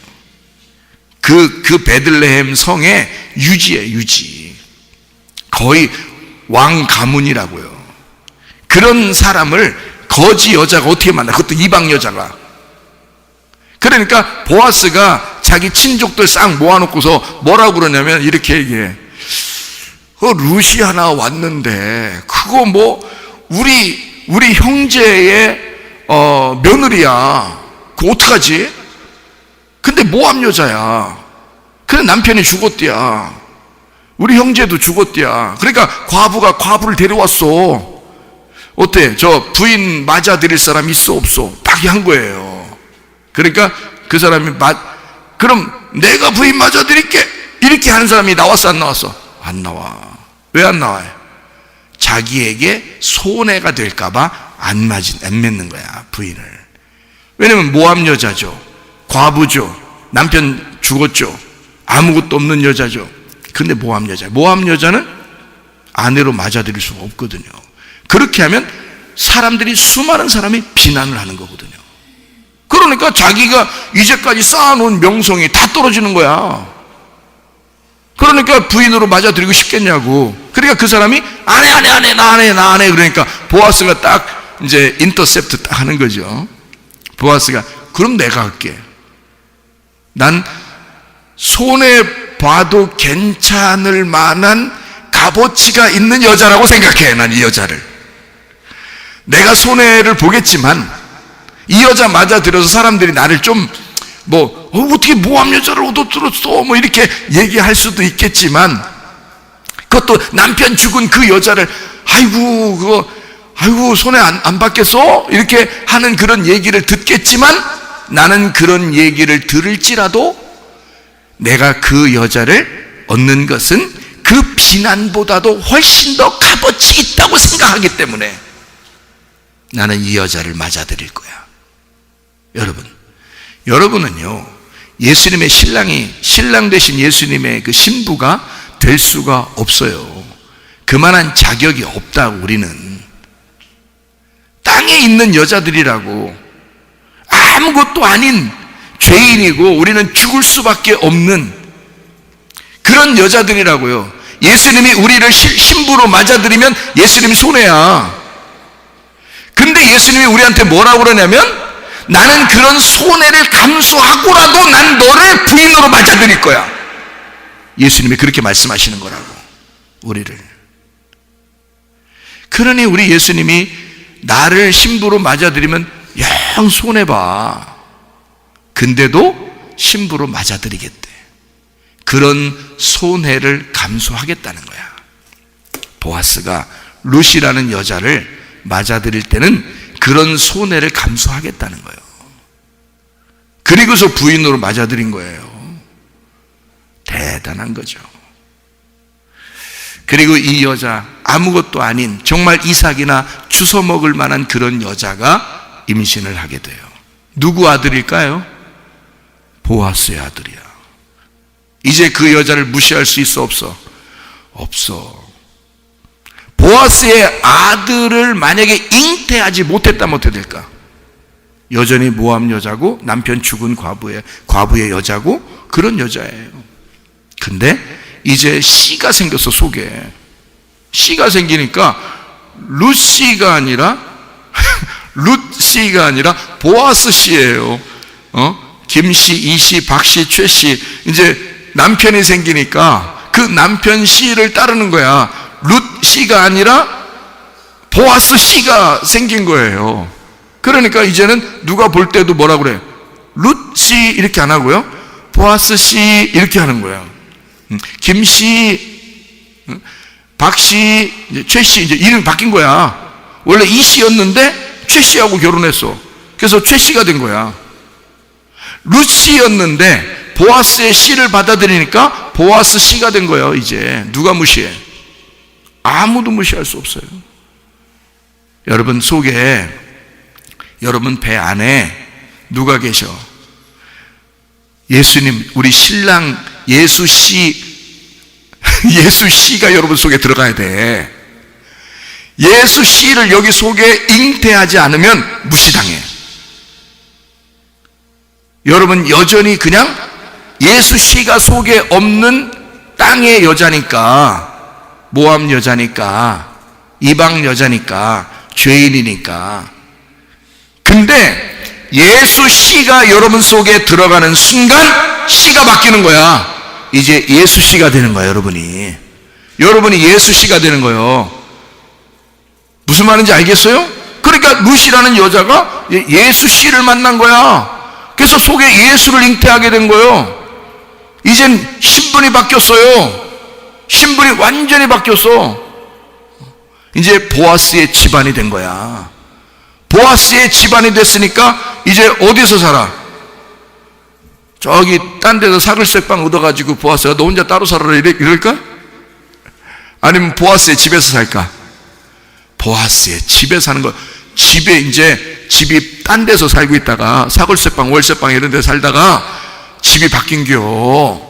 그 베들레헴 성의 유지예요, 유지. 거의 왕 가문이라고요. 그런 사람을 거지 여자가 어떻게 만나? 그것도 이방 여자가. 그러니까 보아스가 자기 친족들 싹 모아놓고서 뭐라고 그러냐면 이렇게 얘기해. 루시 하나 왔는데 그거 뭐 우리 형제의 며느리야. 그거 어떡하지? 근데 모함 여자야. 그래 남편이 죽었대야. 우리 형제도 죽었대야. 그러니까 과부가 과부를 데려왔어. 어때? 저 부인 맞아드릴 사람 있어 없어? 딱 한 거예요. 그러니까 그 사람이 그럼 내가 부인 맞아드릴게 이렇게 하는 사람이 나왔어 안 나왔어? 안 나와. 왜 안 나와요? 자기에게 손해가 될까봐 안 맺는 거야, 부인을. 왜냐면 모함 여자죠, 과부죠, 남편 죽었죠, 아무것도 없는 여자죠. 근데 모함 여자는 아내로 맞아들일 수가 없거든요. 그렇게 하면 사람들이, 수많은 사람이 비난을 하는 거거든요. 그러니까 자기가 이제까지 쌓아놓은 명성이 다 떨어지는 거야. 그러니까 부인으로 맞아들이고 싶겠냐고. 그러니까 그 사람이 나 안 해. 그러니까 보아스가 딱 이제 인터셉트 딱 하는 거죠. 보아스가 그럼 내가 할게. 난 손해 봐도 괜찮을 만한 값어치가 있는 여자라고 생각해. 난 이 여자를 내가 손해를 보겠지만 이 여자 맞아들여서 사람들이 나를 좀 어떻게 모함 여자를 얻어들었어 뭐 이렇게 얘기할 수도 있겠지만, 그것도 남편 죽은 그 여자를 아이고 손해 안 받겠어 이렇게 하는 그런 얘기를 듣겠지만, 나는 그런 얘기를 들을지라도 내가 그 여자를 얻는 것은 그 비난보다도 훨씬 더 값어치 있다고 생각하기 때문에 나는 이 여자를 맞아들일 거야. 여러분은요, 예수님의 신랑 되신 예수님의 그 신부가 될 수가 없어요. 그만한 자격이 없다고. 우리는 땅에 있는 여자들이라고, 아무것도 아닌 죄인이고 우리는 죽을 수밖에 없는 그런 여자들이라고요. 예수님이 우리를 신부로 맞아들이면 예수님 손해야. 근데 예수님이 우리한테 뭐라고 그러냐면, 나는 그런 손해를 감수하고라도 난 너를 부인으로 맞아들일 거야. 예수님이 그렇게 말씀하시는 거라고, 우리를. 그러니 우리 예수님이 나를 신부로 맞아들이면 영 손해봐. 근데도 신부로 맞아들이겠대. 그런 손해를 감수하겠다는 거야. 보아스가 루시라는 여자를 맞아들일 때는 그런 손해를 감수하겠다는 거예요. 그리고서 부인으로 맞아들인 거예요. 대단한 거죠. 그리고 이 여자, 아무것도 아닌 정말 이삭이나 주워 먹을 만한 그런 여자가 임신을 하게 돼요. 누구 아들일까요? 보아스의 아들이야. 이제 그 여자를 무시할 수 있어 없어? 없어. 보아스의 아들을 만약에 잉태하지 못했다면 어떻게 될까? 여전히 모함 여자고 남편 죽은 과부의 여자고 그런 여자예요. 근데 이제 씨가 생겼어. 속에 씨가 생기니까 룻씨가 아니라 보아스 씨예요. 김씨, 이씨, 박씨, 최씨. 이제 남편이 생기니까 그 남편 씨를 따르는 거야. 룻 씨가 아니라 보아스 씨가 생긴 거예요. 그러니까 이제는 누가 볼 때도 뭐라 그래? 룻 씨 이렇게 안 하고요, 보아스 씨 이렇게 하는 거예요. 김 씨, 박 씨, 최 씨, 이제 이름이 바뀐 거야. 원래 이 씨였는데 최 씨하고 결혼했어. 그래서 최 씨가 된 거야. 룻 씨였는데 보아스의 씨를 받아들이니까 보아스 씨가 된 거예요. 이제 누가 무시해? 아무도 무시할 수 없어요. 여러분 속에, 여러분 배 안에 누가 계셔? 예수님, 우리 신랑 예수 씨가 여러분 속에 들어가야 돼. 예수 씨를 여기 속에 잉태하지 않으면 무시당해. 여러분, 여전히 그냥 예수 씨가 속에 없는 땅의 여자니까, 모함 여자니까, 이방 여자니까, 죄인이니까. 근데 예수 씨가 여러분 속에 들어가는 순간 씨가 바뀌는 거야. 이제 예수 씨가 되는 거야. 여러분이 예수 씨가 되는 거예요. 무슨 말인지 알겠어요? 그러니까 루시라는 여자가 예수 씨를 만난 거야. 그래서 속에 예수를 잉태하게 된 거예요. 이젠 신분이 바뀌었어요. 신분이 완전히 바뀌었어. 이제 보아스의 집안이 된 거야. 보아스의 집안이 됐으니까 이제 어디서 살아? 저기 딴 데서 사글색방 얻어가지고 보아스가 너 혼자 따로 살아라 이럴까? 아니면 보아스의 집에서 살까? 보아스의 집에 사는 거. 집에 이제 집이 딴 데서 살고 있다가 사글색방 월세방 이런 데 살다가 집이 바뀐겨.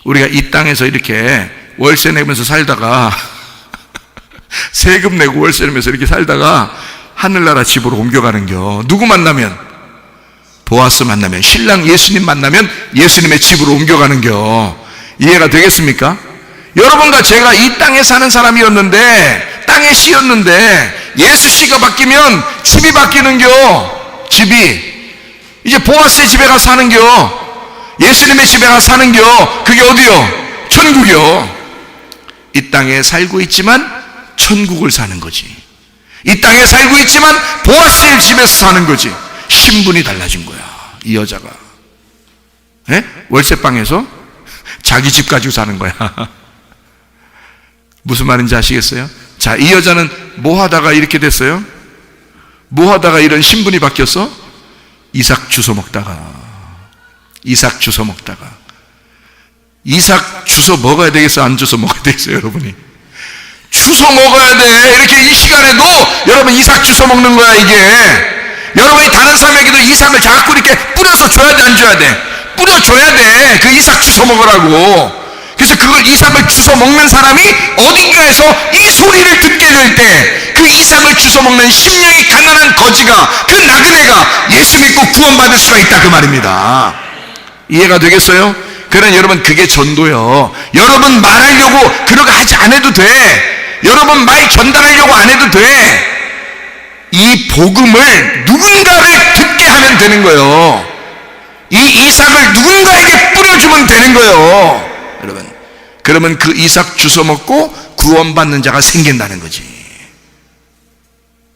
우리가 이 땅에서 이렇게 월세 내면서 살다가 세금 내고 월세 내면서 이렇게 살다가 하늘나라 집으로 옮겨가는겨. 누구 만나면? 보아스 만나면, 신랑 예수님 만나면 예수님의 집으로 옮겨가는겨. 이해가 되겠습니까? 여러분과 제가 이 땅에 사는 사람이었는데, 땅의 씨였는데 예수 씨가 바뀌면 집이 바뀌는겨. 집이 이제 보아스의 집에 가서 사는겨. 예수님의 집에 가서 사는겨. 그게 어디요? 천국이요. 이 땅에 살고 있지만 천국을 사는 거지. 이 땅에 살고 있지만 보아스의 집에서 사는 거지. 신분이 달라진 거야. 이 여자가 월세방에서 자기 집 가지고 사는 거야. 무슨 말인지 아시겠어요? 자, 이 여자는 뭐 하다가 이렇게 됐어요? 뭐 하다가 이런 신분이 바뀌었어? 이삭 주워 먹다가. 이삭 주워 먹어야 되겠어? 안 주워 먹어야 되겠어요? 여러분이 주워 먹어야 돼. 이렇게 이 시간에도 여러분 이삭 주워 먹는 거야. 이게 여러분이 다른 사람에게도 이삭을 자꾸 이렇게 뿌려서 줘야 돼, 안 줘야 돼? 뿌려줘야 돼. 그 이삭 주워 먹으라고. 그래서 그걸 이삭을 주워 먹는 사람이 어딘가에서 이 소리를 듣게 될 때 그 이삭을 주워 먹는 심령이 가난한 거지가, 그 나그네가 예수 믿고 구원받을 수가 있다, 그 말입니다. 이해가 되겠어요? 그러나 여러분, 그게 전도요. 여러분 말하려고 그렇게 하지 않아도 돼. 여러분 말 전달하려고 안 해도 돼. 이 복음을 누군가를 듣게 하면 되는 거예요. 이 이삭을 누군가에게 뿌려주면 되는 거예요. 여러분, 그러면 그 이삭 주워 먹고 구원받는 자가 생긴다는 거지.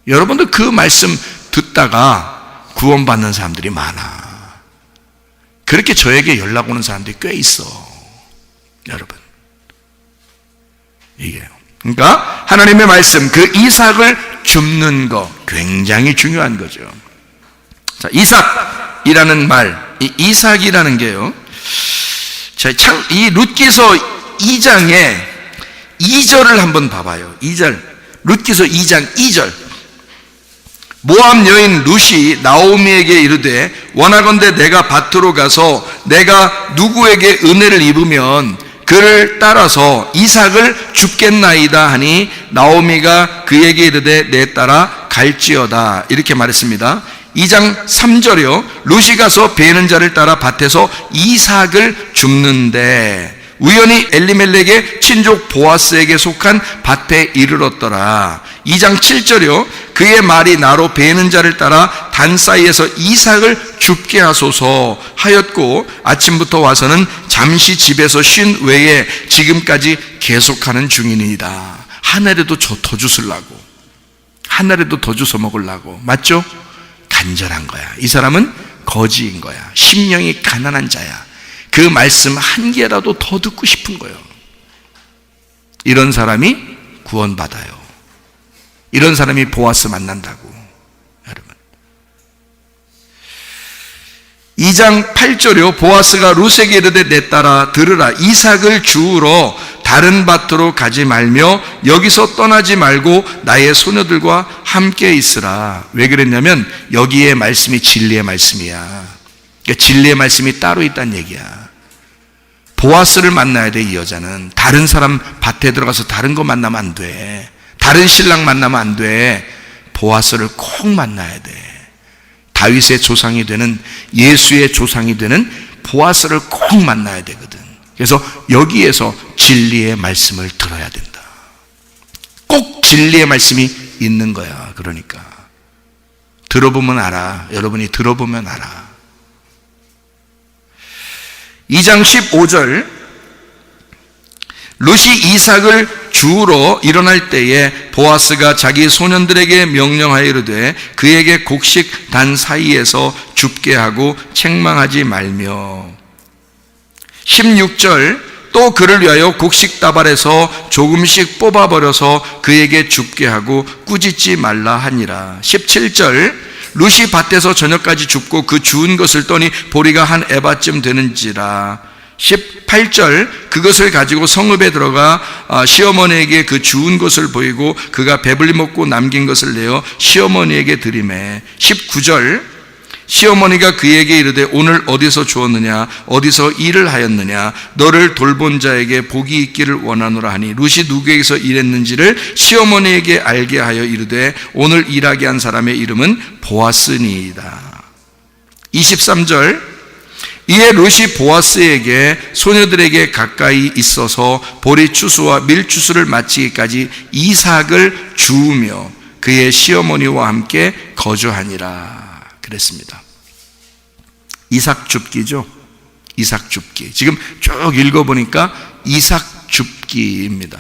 여러분도 그 말씀 듣다가 구원받는 사람들이 많아. 그렇게 저에게 연락 오는 사람들이 꽤 있어. 여러분, 이게요. 그러니까 하나님의 말씀, 그 이삭을 줍는 거 굉장히 중요한 거죠. 자, 이삭이라는 말, 이 이삭이라는 게요. 자, 참, 이 룻기서 2장에 2절을 한번 봐봐요. 2절. 룻기서 2장 2절. 모압 여인 룻이 나오미에게 이르되 원하건대 내가 밭으로 가서 내가 누구에게 은혜를 입으면 그를 따라서 이삭을 줍겠나이다 하니 나오미가 그에게 이르되 내 따라 갈지어다, 이렇게 말했습니다. 2장 3절이요. 룻이 가서 베는 자를 따라 밭에서 이삭을 줍는데 우연히 엘리멜렉의 친족 보아스에게 속한 밭에 이르렀더라. 2장 7절이요. 그의 말이 나로 베는 자를 따라 단 사이에서 이삭을 줍게 하소서 하였고 아침부터 와서는 잠시 집에서 쉰 외에 지금까지 계속하는 중이니이다. 하늘에도 더 주술라고, 하늘에도 더 주워 먹으려고. 맞죠? 간절한 거야. 이 사람은 거지인 거야. 심령이 가난한 자야. 그 말씀 한 개라도 더 듣고 싶은 거예요. 이런 사람이 구원받아요. 이런 사람이 보아스 만난다고. 여러분, 2장 8절이요. 보아스가 룻에게 이르되 내 딸아 들으라. 이삭을 주우러 다른 밭으로 가지 말며 여기서 떠나지 말고 나의 소녀들과 함께 있으라. 왜 그랬냐면 여기에 말씀이 진리의 말씀이야. 그러니까 진리의 말씀이 따로 있다는 얘기야. 보아스를 만나야 돼. 이 여자는 다른 사람 밭에 들어가서 다른 거 만나면 안 돼. 다른 신랑 만나면 안 돼. 보아스를 꼭 만나야 돼. 다윗의 조상이 되는, 예수의 조상이 되는 보아스를 꼭 만나야 되거든. 그래서 여기에서 진리의 말씀을 들어야 된다. 꼭 진리의 말씀이 있는 거야. 그러니까 들어보면 알아. 여러분이 들어보면 알아. 2장 15절, 룻이 이삭을 주우러 일어날 때에 보아스가 자기 소년들에게 명령하여 이르되 그에게 곡식 단 사이에서 줍게 하고 책망하지 말며. 16절, 또 그를 위하여 곡식 다발에서 조금씩 뽑아버려서 그에게 줍게 하고 꾸짖지 말라 하니라. 17절, 룻이 밭에서 저녁까지 줍고 그 주운 것을 떠니 보리가 한 에바쯤 되는지라. 18절, 그것을 가지고 성읍에 들어가 시어머니에게 그 주운 것을 보이고 그가 배불리 먹고 남긴 것을 내어 시어머니에게 드리매. 19절, 시어머니가 그에게 이르되 오늘 어디서 주었느냐, 어디서 일을 하였느냐, 너를 돌본 자에게 복이 있기를 원하노라 하니 룻이 누구에게서 일했는지를 시어머니에게 알게 하여 이르되 오늘 일하게 한 사람의 이름은 보아스니이다. 23절, 이에 룻이 보아스에게 소녀들에게 가까이 있어서 보리 추수와 밀 추수를 마치기까지 이삭을 주우며 그의 시어머니와 함께 거주하니라. 그랬습니다. 이삭 줍기죠. 이삭 줍기. 지금 쭉 읽어보니까 이삭 줍기입니다.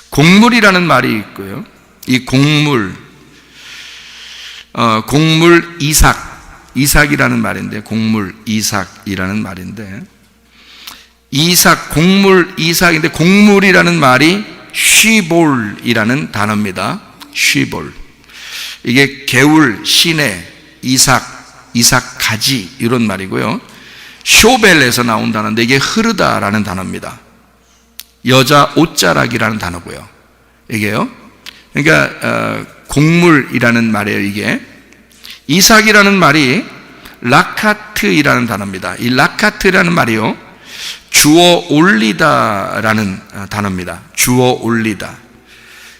곡물이라는 말이 있고요. 이 곡물, 곡물 이삭이라는 말인데, 곡물 이삭이라는 말인데, 이삭, 곡물 이삭인데, 곡물이라는 말이 쉬볼이라는 단어입니다. 쉬볼. 이게 개울, 시내, 이삭 가지 이런 말이고요. 쇼벨에서 나온 단어인데 이게 흐르다라는 단어입니다. 여자 옷자락이라는 단어고요. 이게요. 그러니까 곡물이라는 말이에요. 이게 이삭이라는 말이 라카트이라는 단어입니다. 이 라카트라는 말이요, 주어 올리다라는 단어입니다. 주어 올리다,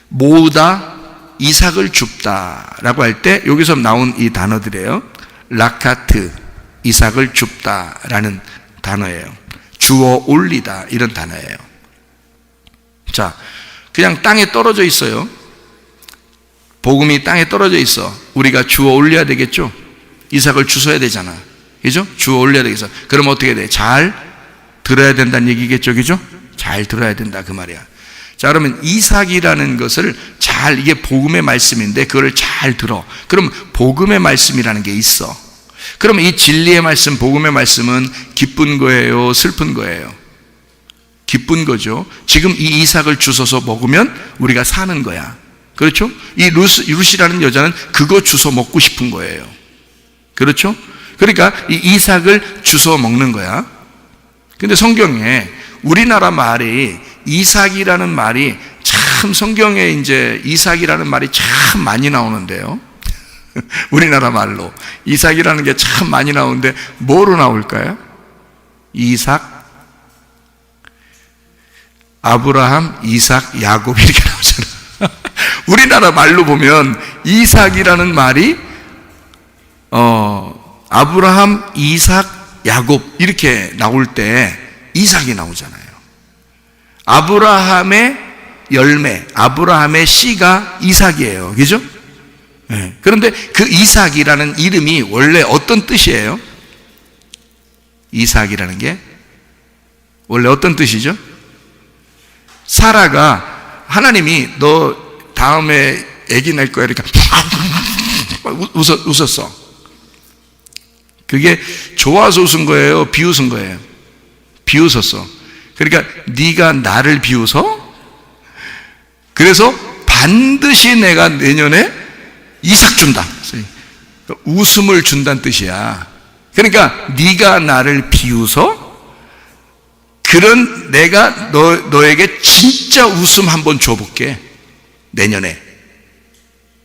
모으다, 이삭을 줍다라고 할 때 여기서 나온 이 단어들이에요. 라카트, 이삭을 줍다라는 단어예요. 주어 올리다 이런 단어예요. 자, 그냥 땅에 떨어져 있어요. 복음이 땅에 떨어져 있어. 우리가 주어 올려야 되겠죠? 이삭을 주워야 되잖아. 그죠? 주어 올려야 되겠어. 그럼 어떻게 돼? 잘 들어야 된다는 얘기겠죠? 그죠? 잘 들어야 된다 그 말이야. 자, 그러면 이삭이라는 것을 잘, 이게 복음의 말씀인데 그걸 잘 들어. 그럼 복음의 말씀이라는 게 있어. 그러면 이 진리의 말씀, 복음의 말씀은 기쁜 거예요, 슬픈 거예요? 기쁜 거죠. 지금 이 이삭을 주워서 먹으면 우리가 사는 거야. 그렇죠? 이 룻이라는 여자는 그거 주워 먹고 싶은 거예요. 그렇죠? 그러니까 이 이삭을 주워 먹는 거야. 근데 성경에 우리나라 말이 이삭이라는 말이 참, 성경에 이제 이삭이라는 말이 참 많이 나오는데요. 우리나라 말로 이삭이라는 게 참 많이 나오는데 뭐로 나올까요? 이삭, 아브라함, 이삭, 야곱 이렇게 나오잖아요. 우리나라 말로 보면 이삭이라는 말이 아브라함, 이삭, 야곱 이렇게 나올 때 이삭이 나오잖아요. 아브라함의 열매, 아브라함의 씨가 이삭이에요. 그죠? 네. 그런데 그 이삭이라는 이름이 원래 어떤 뜻이에요? 이삭이라는 게 원래 어떤 뜻이죠? 사라가 하나님이 너 다음에 아기 날 거야 이렇게 웃었어. 그게 좋아서 웃은 거예요? 비웃은 거예요? 비웃었어. 그러니까 네가 나를 비웃어? 그래서 반드시 내가 내년에 이삭 준다. 웃음을 준다는 뜻이야. 그러니까 네가 나를 비웃어? 그런 내가 너에게 진짜 웃음 한번 줘볼게. 내년에.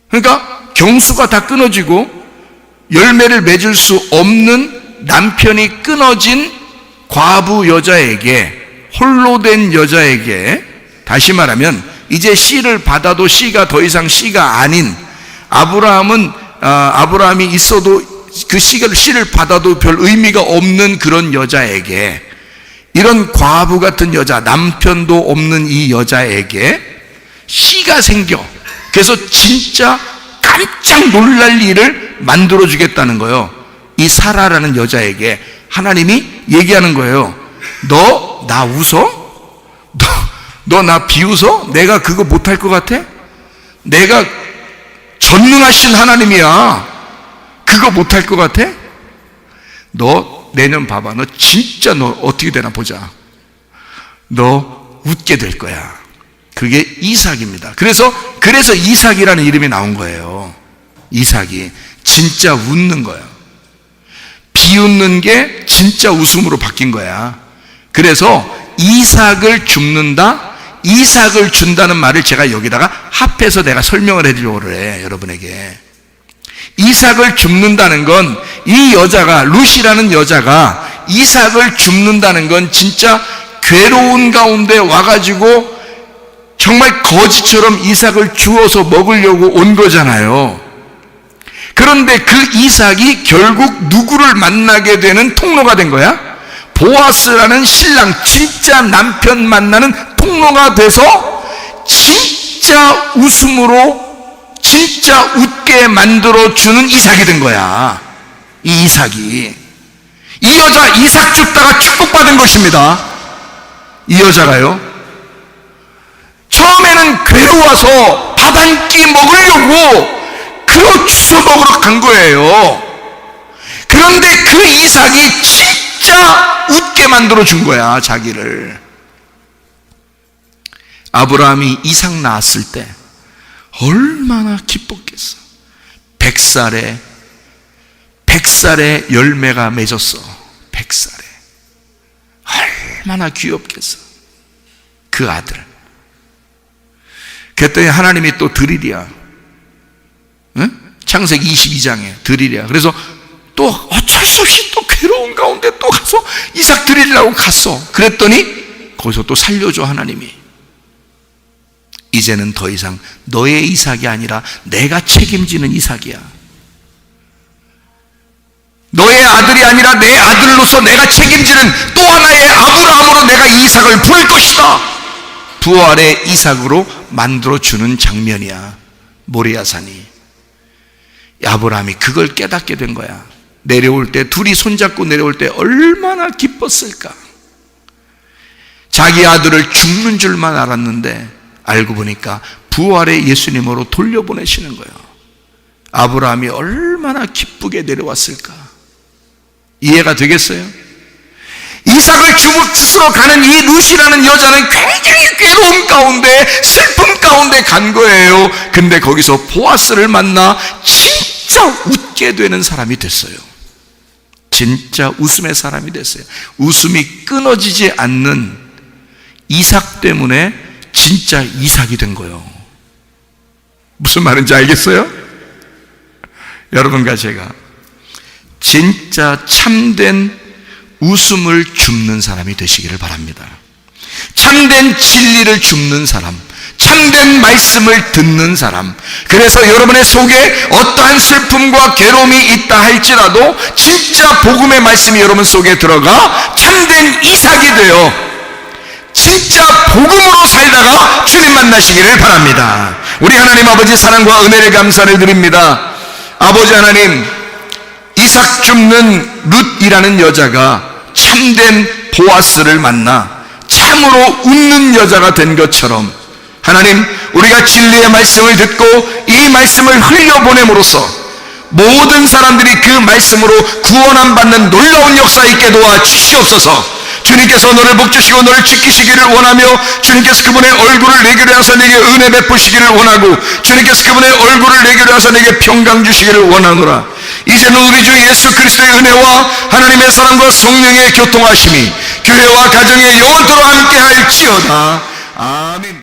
그러니까 경수가 다 끊어지고 열매를 맺을 수 없는 남편이 끊어진 과부 여자에게, 홀로 된 여자에게, 다시 말하면 이제 씨를 받아도 씨가 더 이상 씨가 아닌, 아브라함은 아브라함이 있어도 그 씨를 받아도 별 의미가 없는 그런 여자에게, 이런 과부 같은 여자, 남편도 없는 이 여자에게 씨가 생겨. 그래서 진짜 깜짝 놀랄 일을 만들어 주겠다는 거예요. 이 사라라는 여자에게 하나님이 얘기하는 거예요. 너 나 웃어? 너 나 비웃어? 내가 그거 못할 것 같아? 내가 전능하신 하나님이야. 그거 못할 것 같아? 너 내년 봐봐. 너 진짜 너 어떻게 되나 보자. 너 웃게 될 거야. 그게 이삭입니다. 그래서 이삭이라는 이름이 나온 거예요. 이삭이 진짜 웃는 거야. 비웃는 게 진짜 웃음으로 바뀐 거야. 그래서 이삭을 줍는다, 이삭을 준다는 말을 제가 여기다가 합해서 내가 설명을 해주려고 그래, 여러분에게. 이삭을 줍는다는 건, 이 여자가, 룻이라는 여자가 이삭을 줍는다는 건 진짜 괴로운 가운데 와가지고 정말 거지처럼 이삭을 주워서 먹으려고 온 거잖아요. 그런데 그 이삭이 결국 누구를 만나게 되는 통로가 된 거야? 보아스라는 신랑, 진짜 남편 만나는 통로가 돼서 진짜 웃음으로 진짜 웃게 만들어주는 이삭이 된 거야. 이 이삭이. 이 여자 이삭 줍다가 축복받은 것입니다. 이 여자가요. 처음에는 괴로워서 밥 한 끼 먹으려고 그거 주워 먹으러 간 거예요. 그런데 그 이삭이 진짜 웃게 만들어준 거야, 자기를. 아브라함이 이삭 낳았을 때 얼마나 기뻤겠어. 100살에 열매가 맺었어. 100살에. 얼마나 귀엽겠어, 그 아들. 그랬더니 하나님이 또 드리랴. 응? 창세기 22장에 드리랴. 그래서 또 어쩔 수 없이 또 괴로운 가운데 또 가서 이삭 드리려고 갔어. 그랬더니 거기서 또 살려줘, 하나님이. 이제는 더 이상 너의 이삭이 아니라 내가 책임지는 이삭이야. 너의 아들이 아니라 내 아들로서 내가 책임지는 또 하나의 아브라함으로 내가 이 이삭을 부를 것이다. 부활의 이삭으로 만들어주는 장면이야, 모리아산이. 아브라함이 그걸 깨닫게 된 거야. 내려올 때, 둘이 손잡고 내려올 때 얼마나 기뻤을까. 자기 아들을 죽는 줄만 알았는데 알고 보니까 부활의 예수님으로 돌려보내시는 거예요. 아브라함이 얼마나 기쁘게 내려왔을까. 이해가 되겠어요? 이삭을 주묻으러 가는 이 룻이라는 여자는 굉장히 괴로운 가운데, 슬픔 가운데 간 거예요. 근데 거기서 보아스를 만나 진짜 웃게 되는 사람이 됐어요. 진짜 웃음의 사람이 됐어요. 웃음이 끊어지지 않는 이삭 때문에 진짜 이삭이 된 거예요. 무슨 말인지 알겠어요? 여러분과 제가 진짜 참된 웃음을 줍는 사람이 되시기를 바랍니다. 참된 진리를 줍는 사람, 참된 말씀을 듣는 사람. 그래서 여러분의 속에 어떠한 슬픔과 괴로움이 있다 할지라도 진짜 복음의 말씀이 여러분 속에 들어가 참된 이삭이 되어 진짜 복음으로 살다가 주님 만나시기를 바랍니다. 우리 하나님 아버지 사랑과 은혜를 감사를 드립니다. 아버지 하나님, 이삭 줍는 룻이라는 여자가 참된 보아스를 만나 참으로 웃는 여자가 된 것처럼 하나님, 우리가 진리의 말씀을 듣고 이 말씀을 흘려보냄으로써 모든 사람들이 그 말씀으로 구원함 받는 놀라운 역사 있게 도와 주시옵소서. 주님께서 너를 복주시고 너를 지키시기를 원하며, 주님께서 그분의 얼굴을 내게 하사 내게 은혜 베푸시기를 원하고, 주님께서 그분의 얼굴을 내게 하사 내게 평강 주시기를 원하노라. 이제는 우리 주 예수 그리스도의 은혜와 하나님의 사랑과 성령의 교통하심이 교회와 가정에 영원토록 함께할지어다. 아멘.